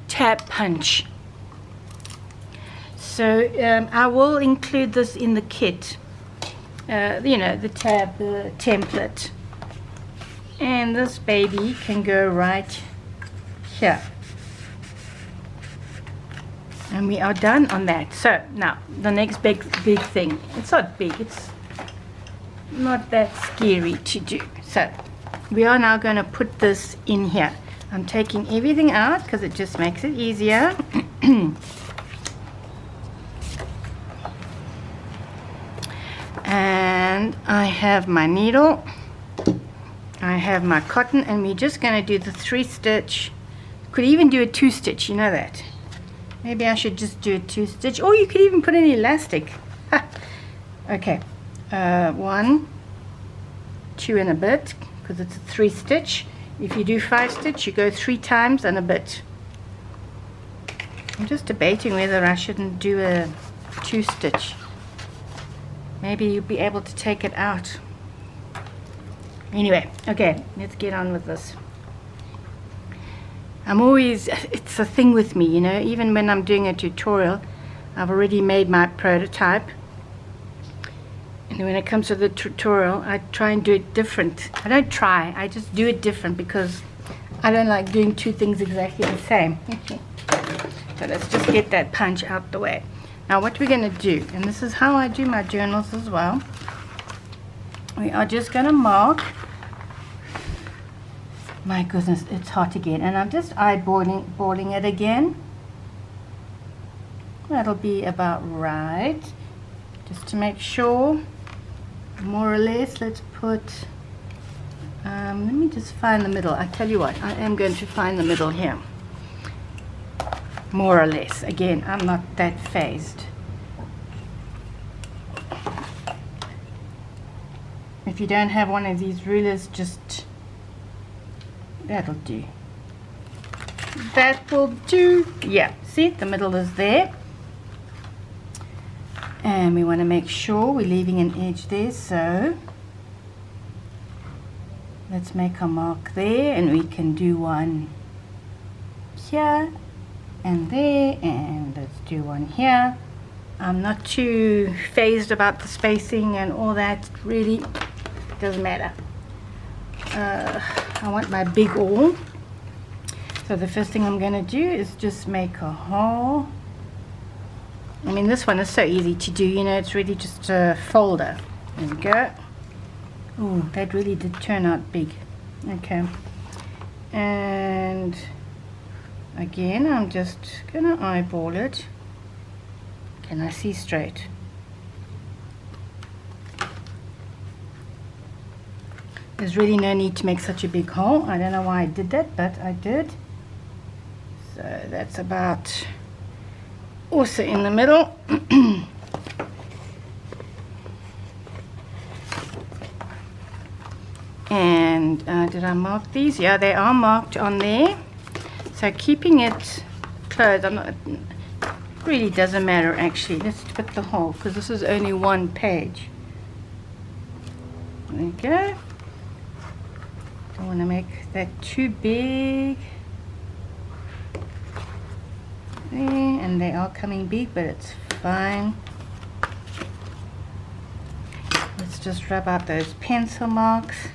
tab punch. So I will include this in the kit. You know, the tab, the template. And this baby can go right here. And we are done on that. So now the next big thing. It's not big, it's not that scary to do. So we are now going to put this in here. I'm taking everything out because it just makes it easier. And I have my needle, I have my cotton, and we're just going to do the 3-stitch. Could even do a 2-stitch, you know that. Maybe I should just do a 2-stitch, or you could even put an elastic. Okay, 1, 2 and a bit, because it's a 3-stitch. If you do 5-stitch, you go 3 times and a bit. I'm just debating whether I shouldn't do a 2-stitch. Maybe you'll be able to take it out. Anyway, okay, let's get on with this. I'm always, it's a thing with me, you know, even when I'm doing a tutorial, I've already made my prototype. And when it comes to the tutorial, I try and do it different. I don't try, I just do it different because I don't like doing 2 things exactly the same. So let's just get that punch out the way. Now what we're going to do, and this is how I do my journals as well, we are just going to mark, my goodness, it's hot again, and I'm just eyeballing it again. That'll be about right, just to make sure, more or less. Let's put, let me just find the middle. I tell you what, I am going to find the middle here. More or less. Again, I'm not that phased. If you don't have one of these rulers, just That'll do. That will do. Yeah, see, the middle is there. And we want to make sure we're leaving an edge there, so let's make a mark there, and we can do one here and there, and let's do one here. I'm not too phased about the spacing and all that, really doesn't matter. I want my big awl, so the first thing I'm going to do is just make a hole. I mean, this one is so easy to do, you know, it's really just a folder. There we go. Oh, that really did turn out big. Okay, and again I'm just gonna eyeball it. Can I see straight? There's really no need to make such a big hole. I don't know why I did that, but I did. So that's about also in the middle. And did I mark these? Yeah, they are marked on there. So keeping it closed, really doesn't matter actually. Let's put the hole, because this is only one page. There we go. Don't want to make that too big. There, and they are coming big, but it's fine. Let's just rub out those pencil marks.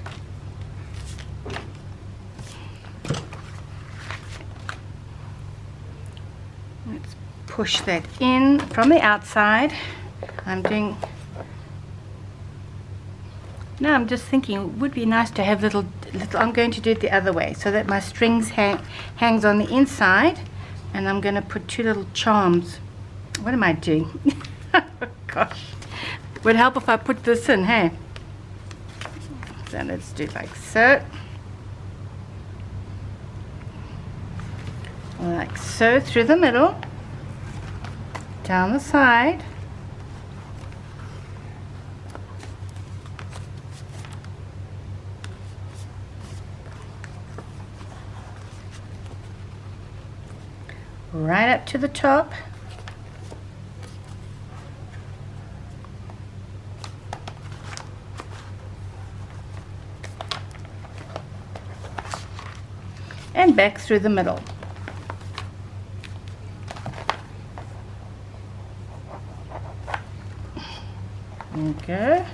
Let's push that in from the outside. I'm just thinking it would be nice to have little, I'm going to do it the other way, so that my strings hangs on the inside, and I'm going to put two little charms. What am I doing? Oh, gosh. Would help if I put this in, hey? So let's do it like so. Like so, through the middle, down the side. Right up to the top. And back through the middle. Okay.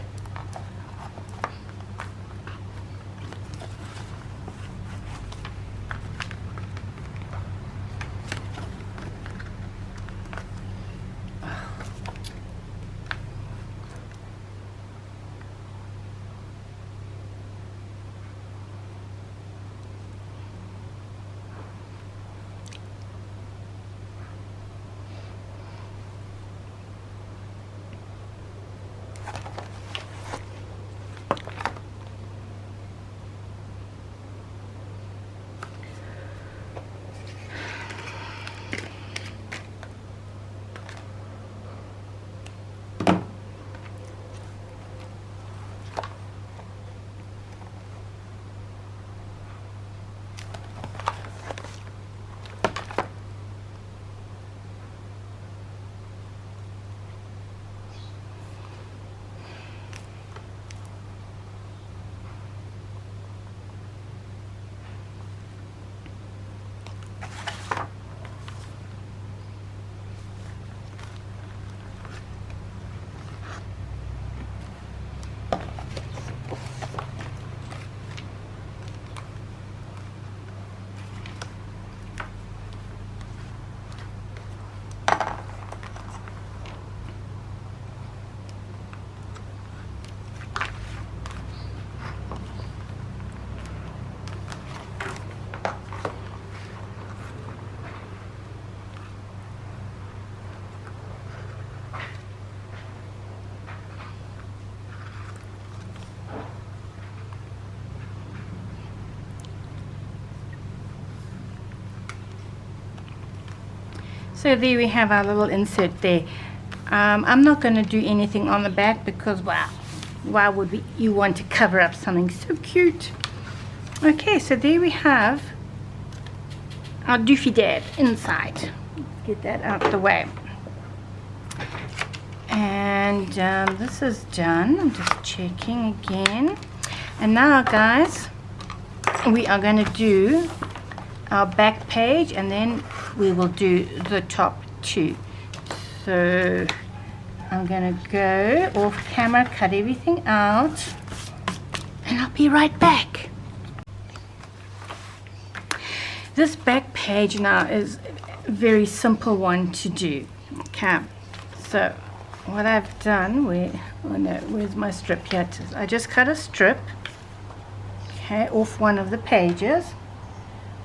So there we have our little insert there. I'm not going to do anything on the back because, wow, why would you want to cover up something so cute? Okay, so there we have our doofy dad inside. Get that out the way. And this is done. I'm just checking again. And now, guys, we are going to do our back page, and then we will do the top two. So I'm going to go off camera, cut everything out, and I'll be right back. This back page now is a very simple one to do. Okay, so what I've done, where's my strip? Here it is. I just cut a strip, okay, off one of the pages,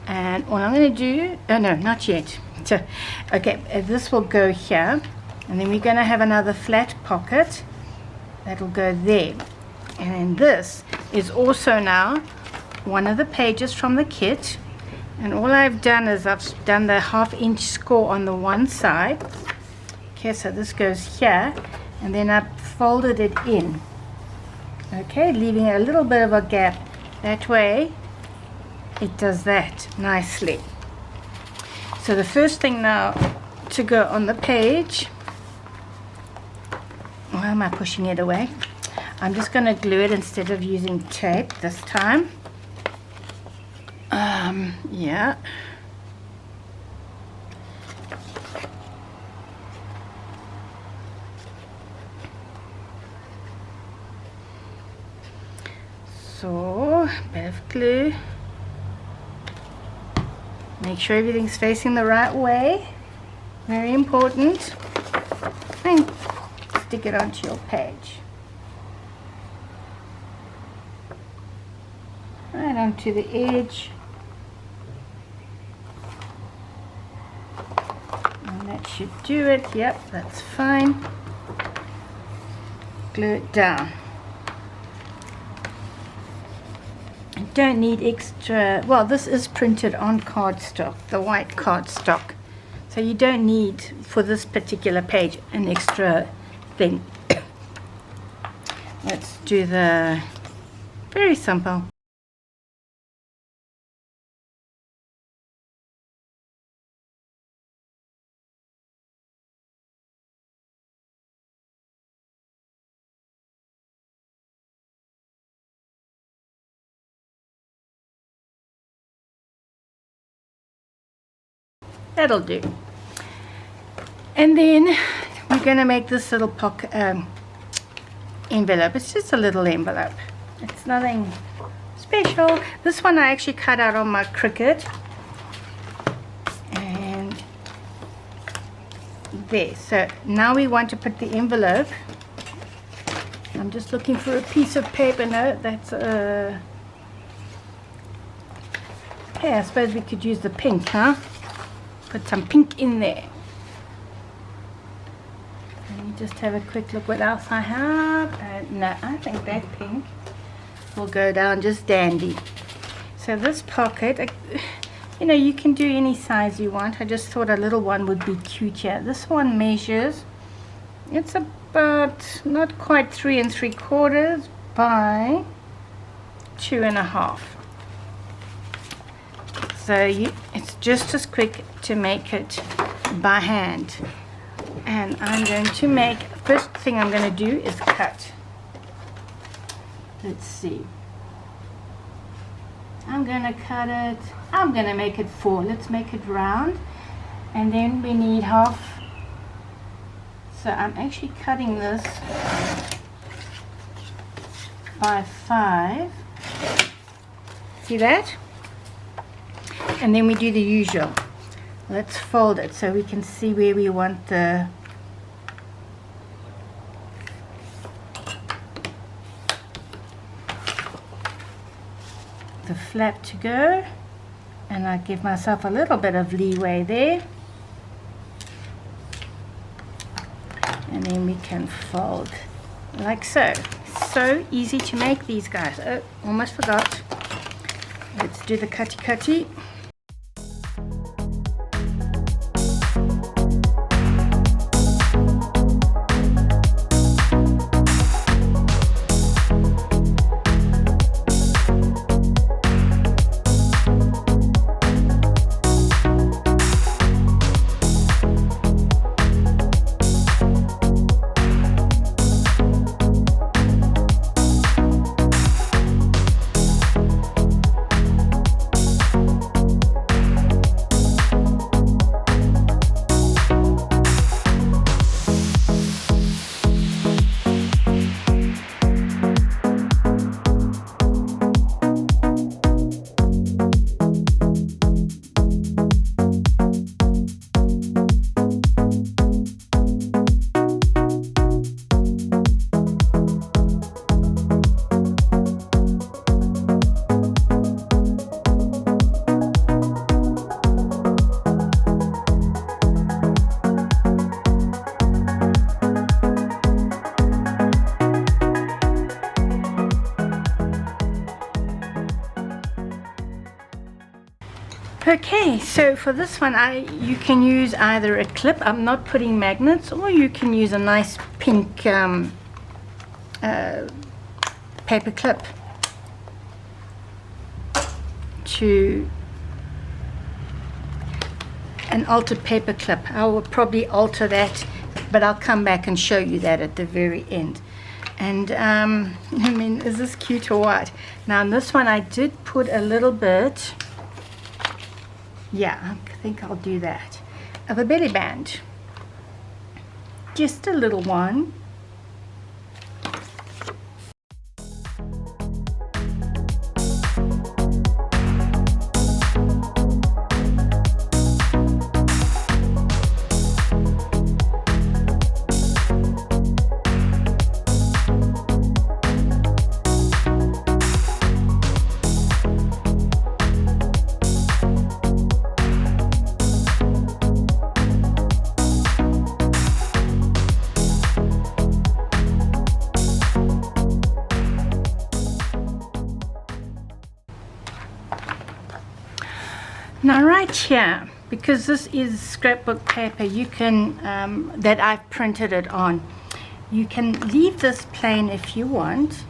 and all I'm going to do, oh no, not yet. So, okay, this will go here, and then we're going to have another flat pocket that'll go there, and then this is also now one of the pages from the kit. And all I've done is I've done the 1/2 inch score on the one side. Okay, so this goes here, and then I've folded it in. Okay, leaving a little bit of a gap. That way, it does that nicely. So the first thing now to go on the page, why am I pushing it away? I'm just going to glue it instead of using tape this time. Yeah. So, bit of glue. Make sure everything's facing the right way. Very important. And stick it onto your page. Right onto the edge. And that should do it. Yep, that's fine. Glue it down. You don't need extra, well, this is printed on cardstock, the white cardstock. So you don't need, for this particular page, an extra thing. Let's do the, very simple. That'll do. And then we're going to make this little pocket envelope. It's just a little envelope. It's nothing special. This one I actually cut out on my Cricut. And there. So now we want to put the envelope. I'm just looking for a piece of paper. No, that's okay, I suppose we could use the pink, huh? Put some pink in there. Let me just have a quick look what else I have. No, I think that pink will go down just dandy. So this pocket, you know, you can do any size you want. I just thought a little one would be cute here. This one measures, it's about not quite 3 3/4 by 2 1/2. So it's just as quick to make it by hand. And I'm going to make, first thing I'm going to do is cut. Let's see. I'm going to cut it, I'm going to make it 4. Let's make it round. And then we need 1/2. So I'm actually cutting this by 5. See that? And then we do the usual. Let's fold it so we can see where we want the flap to go. And I give myself a little bit of leeway there. And then we can fold like so. So easy to make these guys. Oh, almost forgot. Let's do the cutty. Okay, so for this one, you can use either a clip. I'm not putting magnets, or you can use a nice pink paper clip to an altered paper clip. I will probably alter that, but I'll come back and show you that at the very end. And I mean, is this cute or what? Now, on this one, I did put a little bit. Yeah, I think I'll do that, of a belly band, just a little one. Now right here, because this is scrapbook paper, you can, that I've printed it on, you can leave this plain if you want,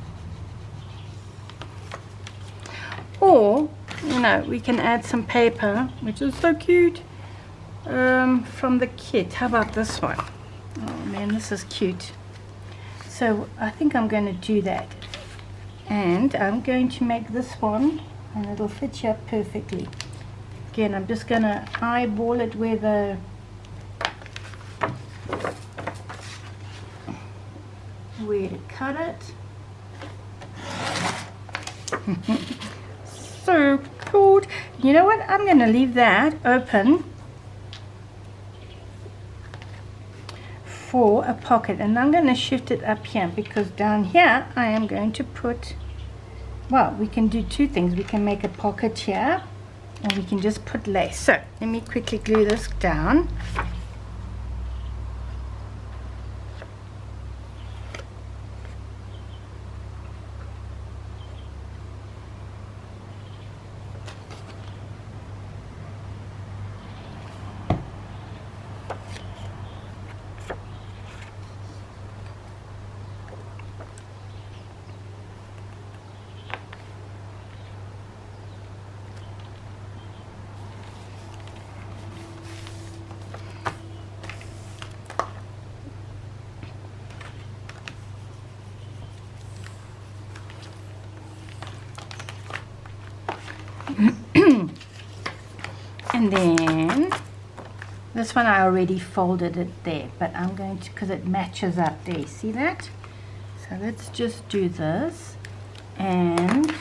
or, you know, we can add some paper, which is so cute, from the kit. How about this one? Oh man, this is cute. So I think I'm going to do that, and I'm going to make this one, and it'll fit you up perfectly. Again, I'm just going to eyeball it where to cut it. So cool. You know what? I'm going to leave that open for a pocket, and I'm going to shift it up here, because down here I am going to put, well, we can do two things. We can make a pocket here, and we can just put lace. So let me quickly glue this down. And then this one I already folded it there, but I'm going to, because it matches up there, see that? So let's just do this and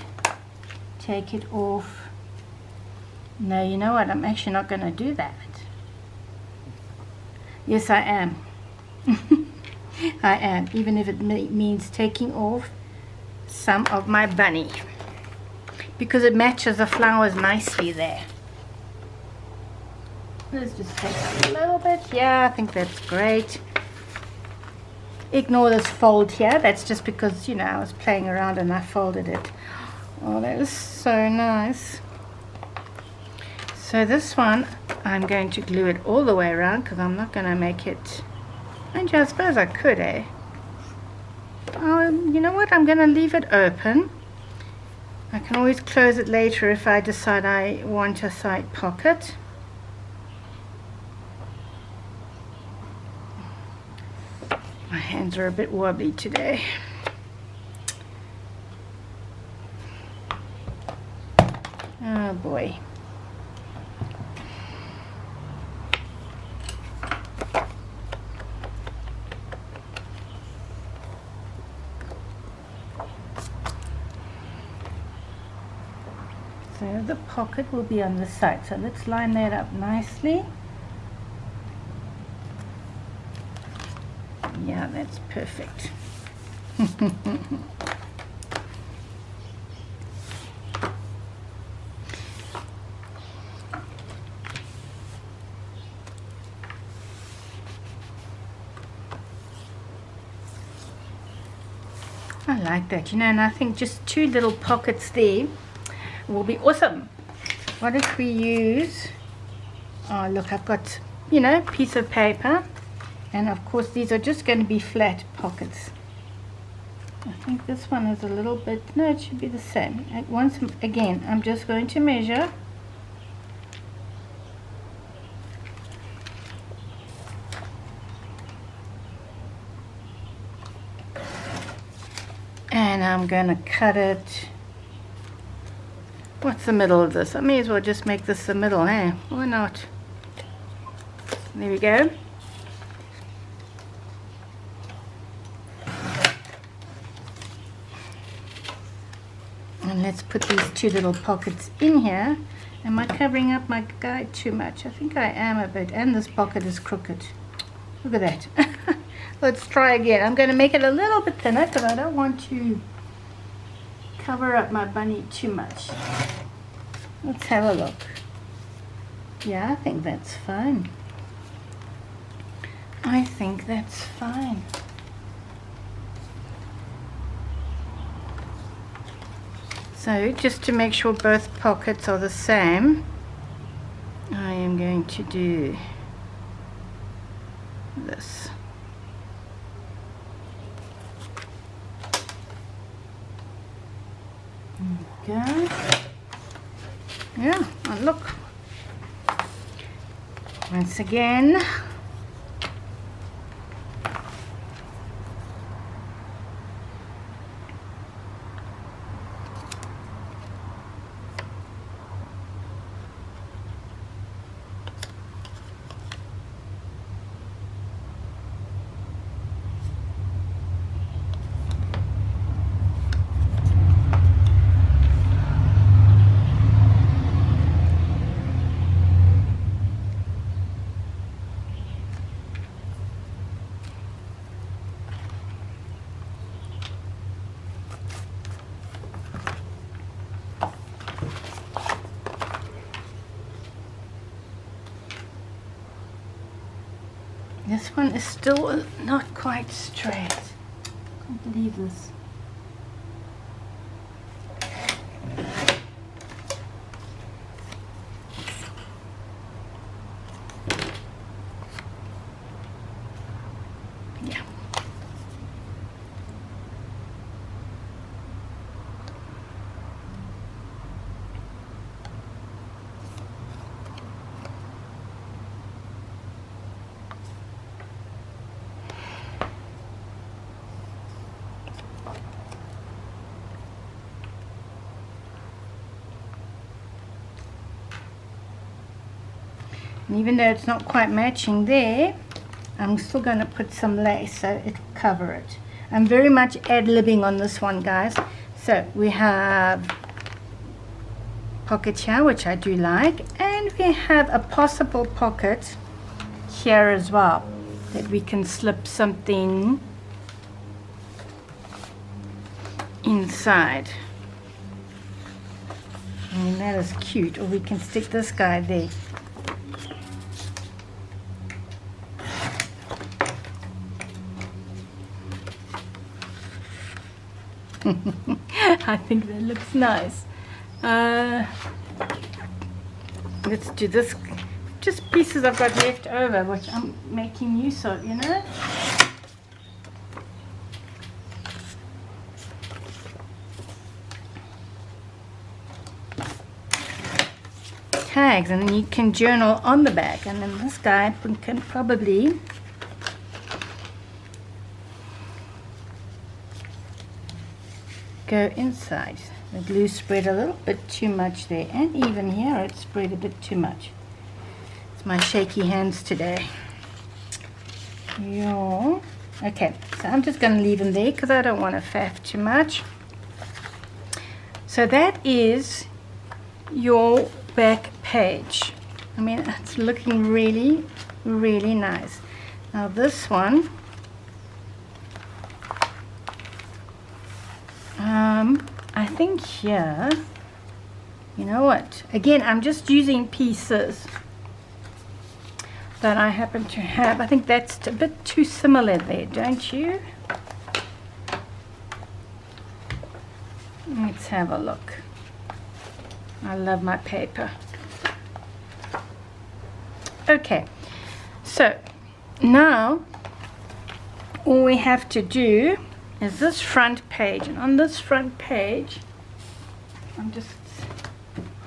take it off. No, you know what, I'm actually not going to do that. Yes, I am. I am, even if it means taking off some of my bunny, because it matches the flowers nicely there. Let's just take a little bit. Yeah, I think that's great. Ignore this fold here. That's just because, you know, I was playing around and I folded it. Oh, that is so nice. So this one, I'm going to glue it all the way around, because I'm not going to make it. And I suppose I could, eh? Oh, you know what? I'm going to leave it open. I can always close it later if I decide I want a side pocket. My hands are a bit wobbly today. Oh boy. So the pocket will be on the side. So let's line that up nicely. Yeah, that's perfect. I like that, you know, and I think just two little pockets there will be awesome. what if we use, oh look, I've got, you know, piece of paper, and of course these are just going to be flat pockets. I think this one is a little bit, no, it should be the same. Once again, I'm just going to measure. And I'm going to cut it. What's the middle of this? I may as well just make this the middle, eh? Why not? There we go. And let's put these two little pockets in here. Am I covering up my guide too much? I think I am a bit. And this pocket is crooked. Look at that. Let's try again. I'm going to make it a little bit thinner because I don't want to cover up my bunny too much. Let's have a look. Yeah, I think that's fine. I think that's fine. So just to make sure both pockets are the same, I am going to do this. There we go. Yeah, and look. Once again. This one is still not quite straight. I can't believe this. Yeah. And even though it's not quite matching there, I'm still going to put some lace so it'll cover it. I'm very much ad-libbing on this one, guys. So we have pocket here, which I do like, and we have a possible pocket here as well that we can slip something inside. I mean, that is cute. Or we can stick this guy there. I think that looks nice. Let's do this. Just pieces I've got left over, which I'm making use of, you know. Tags, and then you can journal on the back, and then this guy can probably go inside. The glue spread a little bit too much there, and even here it spread a bit too much. It's my shaky hands today. Yeah. Okay, so I'm just going to leave them there because I don't want to faff too much. So that is your back page. I mean, it's looking really, really nice. Now this one, I think here, you know what, again, I'm just using pieces that I happen to have. I think that's a bit too similar there, don't you? Let's have a look. I love my paper. Okay, so now all we have to do is this front page, and on this front page, I'm just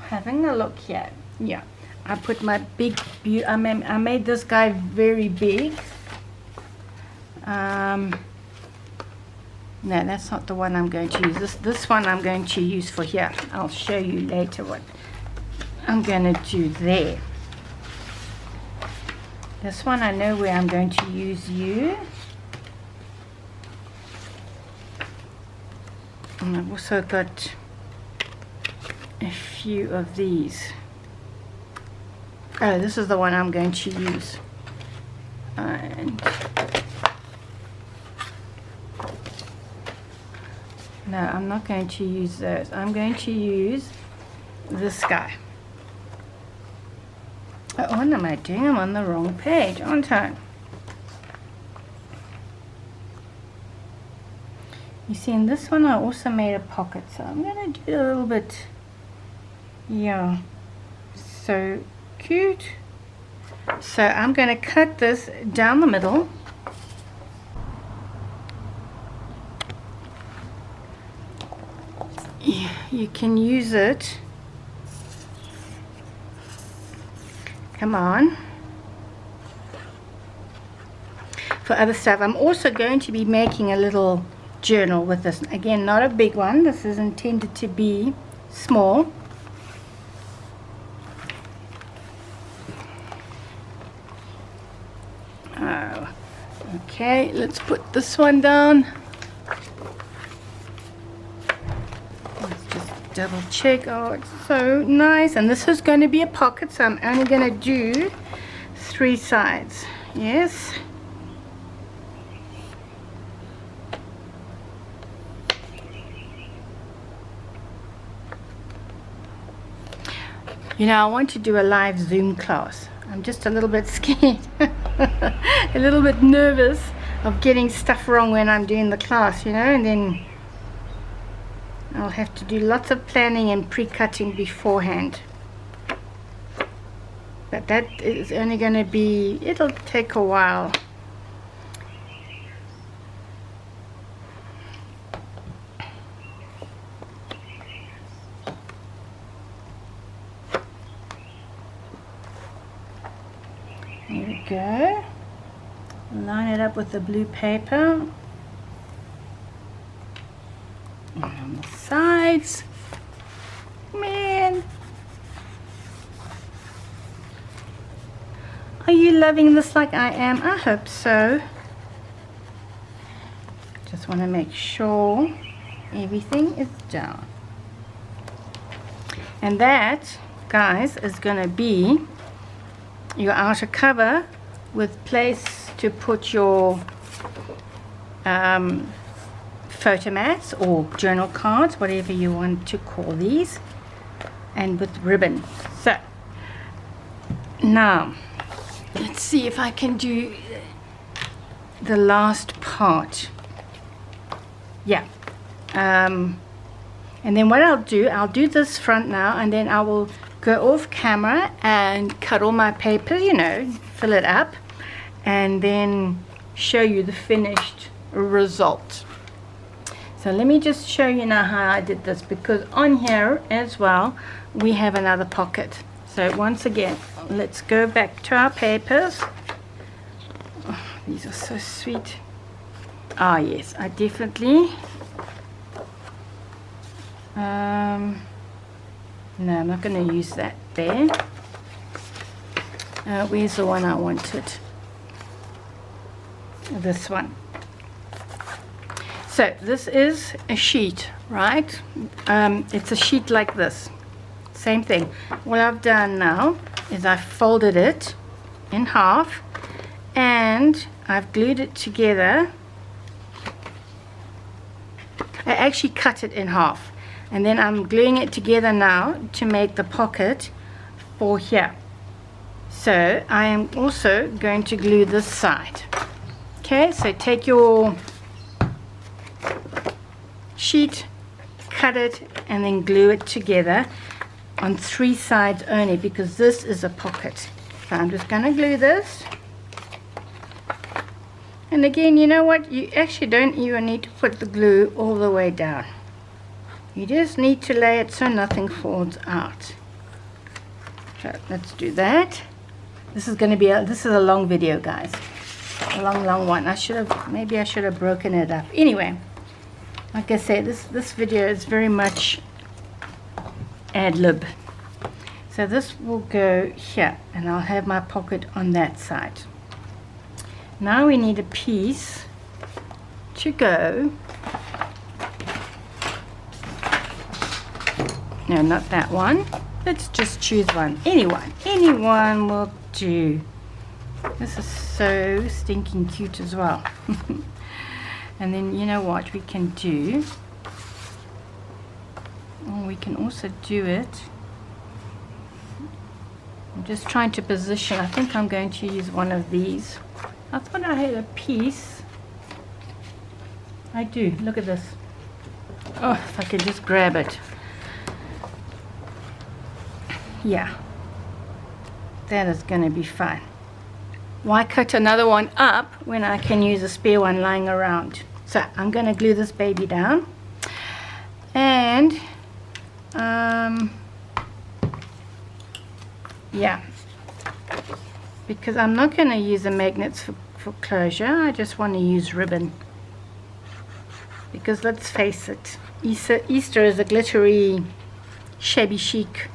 having a look here. Yeah, I put my big, I made this guy very big. No, that's not the one I'm going to use. This one I'm going to use for here. I'll show you later what I'm going to do there. This one I know where I'm going to use you. And I've also got a few of these. Oh, this is the one I'm going to use. And no, I'm not going to use those. I'm going to use this guy. Oh, what am I doing? I'm on the wrong page, aren't I? You see, in this one I also made a pocket, so I'm going to do a little bit. Yeah, so cute. So I'm going to cut this down the middle. You can use it. Come on. For other stuff. I'm also going to be making a little journal with this. Again, not a big one. This is intended to be small. Oh, okay, let's put this one down. Let's just double check. Oh, it's so nice. And this is going to be a pocket, so I'm only going to do 3 sides. Yes. You know, I want to do a live Zoom class. I'm just a little bit scared, a little bit nervous of getting stuff wrong when I'm doing the class, you know, and then I'll have to do lots of planning and pre-cutting beforehand. But that is only going to be, it'll take a while. There we go. Line it up with the blue paper. And on the sides. Man. Are you loving this like I am? I hope so. Just want to make sure everything is down. And that, guys, is going to be your outer cover with place to put your photo mats or journal cards, whatever you want to call these, and with ribbon. So now let's see if I can do the last part. Yeah. And then what I'll do this front now, and then I will go off camera and cut all my paper, you know, fill it up, and then show you the finished result. So let me just show you now how I did this, because on here as well we have another pocket. So once again, let's go back to our papers. Oh, these are so sweet. Ah, yes, I definitely no, I'm not going to use that there. Where's the one I wanted? This one. So this is a sheet, right? It's a sheet like this. Same thing. What I've done now is I've folded it in half and I've glued it together. I actually cut it in half. And then I'm gluing it together now to make the pocket for here. So I am also going to glue this side. Okay, so take your sheet, cut it, and then glue it together on 3 sides only, because this is a pocket. So I'm just going to glue this. And again, you know what? You actually don't even need to put the glue all the way down. You just need to lay it so nothing falls out. So let's do that. This is going to be this is a long video, guys. A long one. Maybe I should have broken it up. Anyway, like I said, this video is very much ad lib. So this will go here, and I'll have my pocket on that side. Now we need a piece to go. No, not that one. Let's just choose one. Anyone will do. This is so stinking cute as well. And then you know what we can do? Oh, we can also do it. I'm just trying to position. I think I'm going to use one of these. I thought I had a piece. I do. Look at this. Oh, if I could just grab it. Yeah. That is going to be fine. Why cut another one up when I can use a spare one lying around? So I'm going to glue this baby down. And yeah, because I'm not going to use the magnets for closure. I just want to use ribbon, because let's face it, Easter is a glittery shabby chic.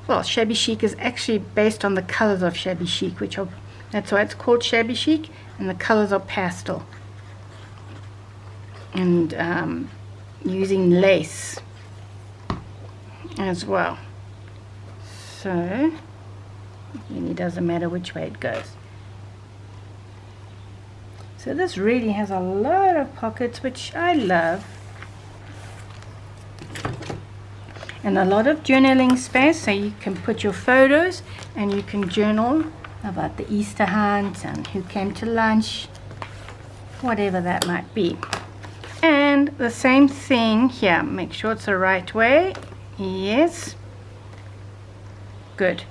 Well, shabby chic is actually based on the colors of shabby chic, that's why it's called shabby chic, and the colors are pastel. And using lace as well. So it really doesn't matter which way it goes. So this really has a lot of pockets, which I love. And a lot of journaling space, so you can put your photos and you can journal about the Easter hunt and who came to lunch, whatever that might be. And the same thing here. Make sure it's the right way. Yes. Good.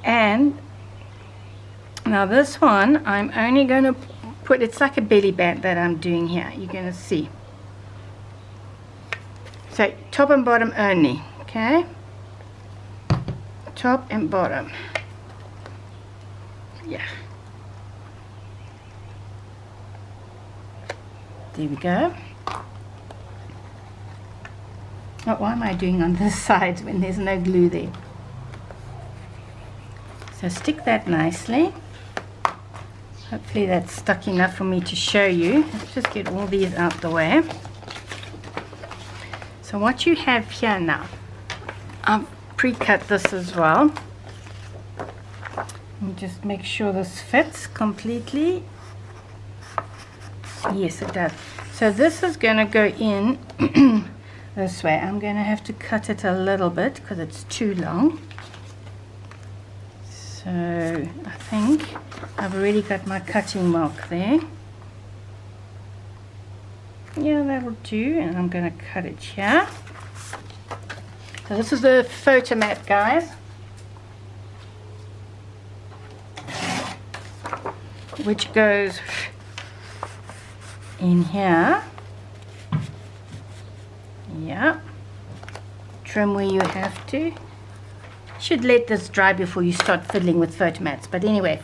And now this one, I'm only going to put, it's like a belly band that I'm doing here. You're going to see. So top and bottom only. Okay. Top and bottom. Yeah. There we go. Oh, why am I doing on this side when there's no glue there? So stick that nicely. Hopefully that's stuck enough for me to show you. Let's just get all these out the way. So what you have here now, I've pre-cut this as well. And just make sure this fits completely. Yes, it does. So this is going to go in this way. I'm going to have to cut it a little bit because it's too long. So I think I've already got my cutting mark there. Yeah, that'll do. And I'm going to cut it here. So this is the photo mat, guys, which goes in here. Yeah, trim where you have to. Should let this dry before you start fiddling with photo mats, but anyway,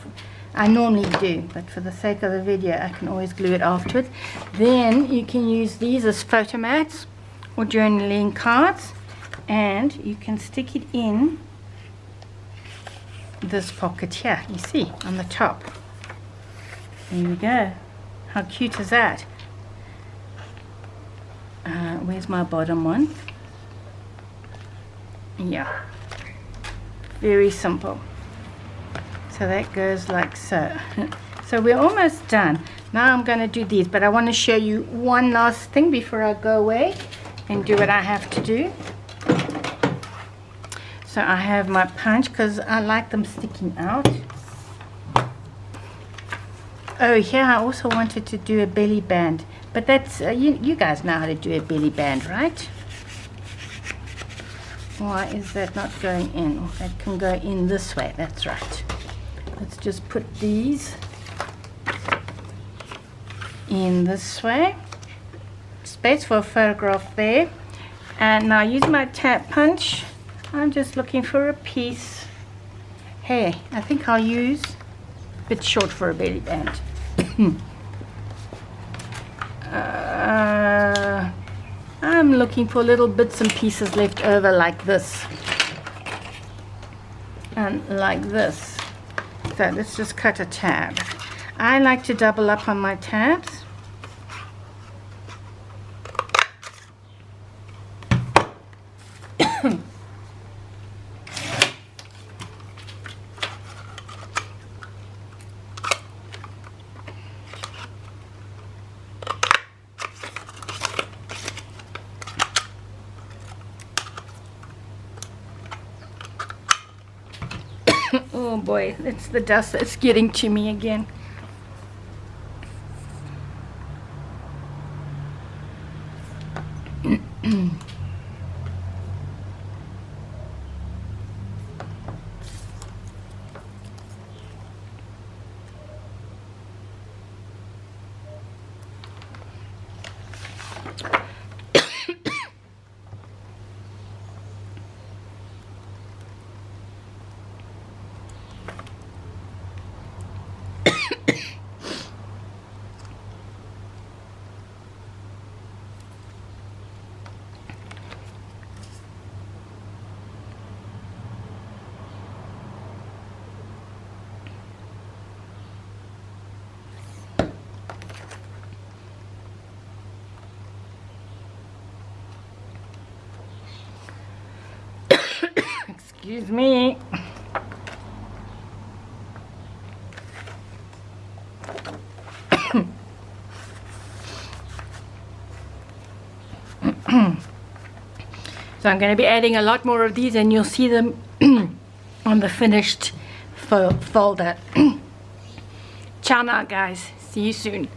I normally do, but for the sake of the video I can always glue it afterwards. Then you can use these as photo mats or journaling cards, and you can stick it in this pocket here, you see, on the top. There we go. How cute is that? Where's my bottom one? Yeah, very simple. So that goes like so. So we're almost done. Now I'm going to do these, but I want to show you one last thing before I go away and do what I have to do. So I have my punch because I like them sticking out. Oh, here I also wanted to do a belly band, but that's you guys know how to do a belly band, right? Why is that not going in? Oh, that can go in this way, that's right. Let's just put these in this way. Space for a photograph there. And now use my tap punch. I'm just looking for a piece. Hey, I think I'll use a bit short for a belly band. I'm looking for little bits and pieces left over like this and like this. So let's just cut a tab. I like to double up on my tabs. Oh boy, it's the dust that's getting to me again. Excuse me. So I'm going to be adding a lot more of these, and you'll see them on the finished folder. Ciao now, guys. See you soon.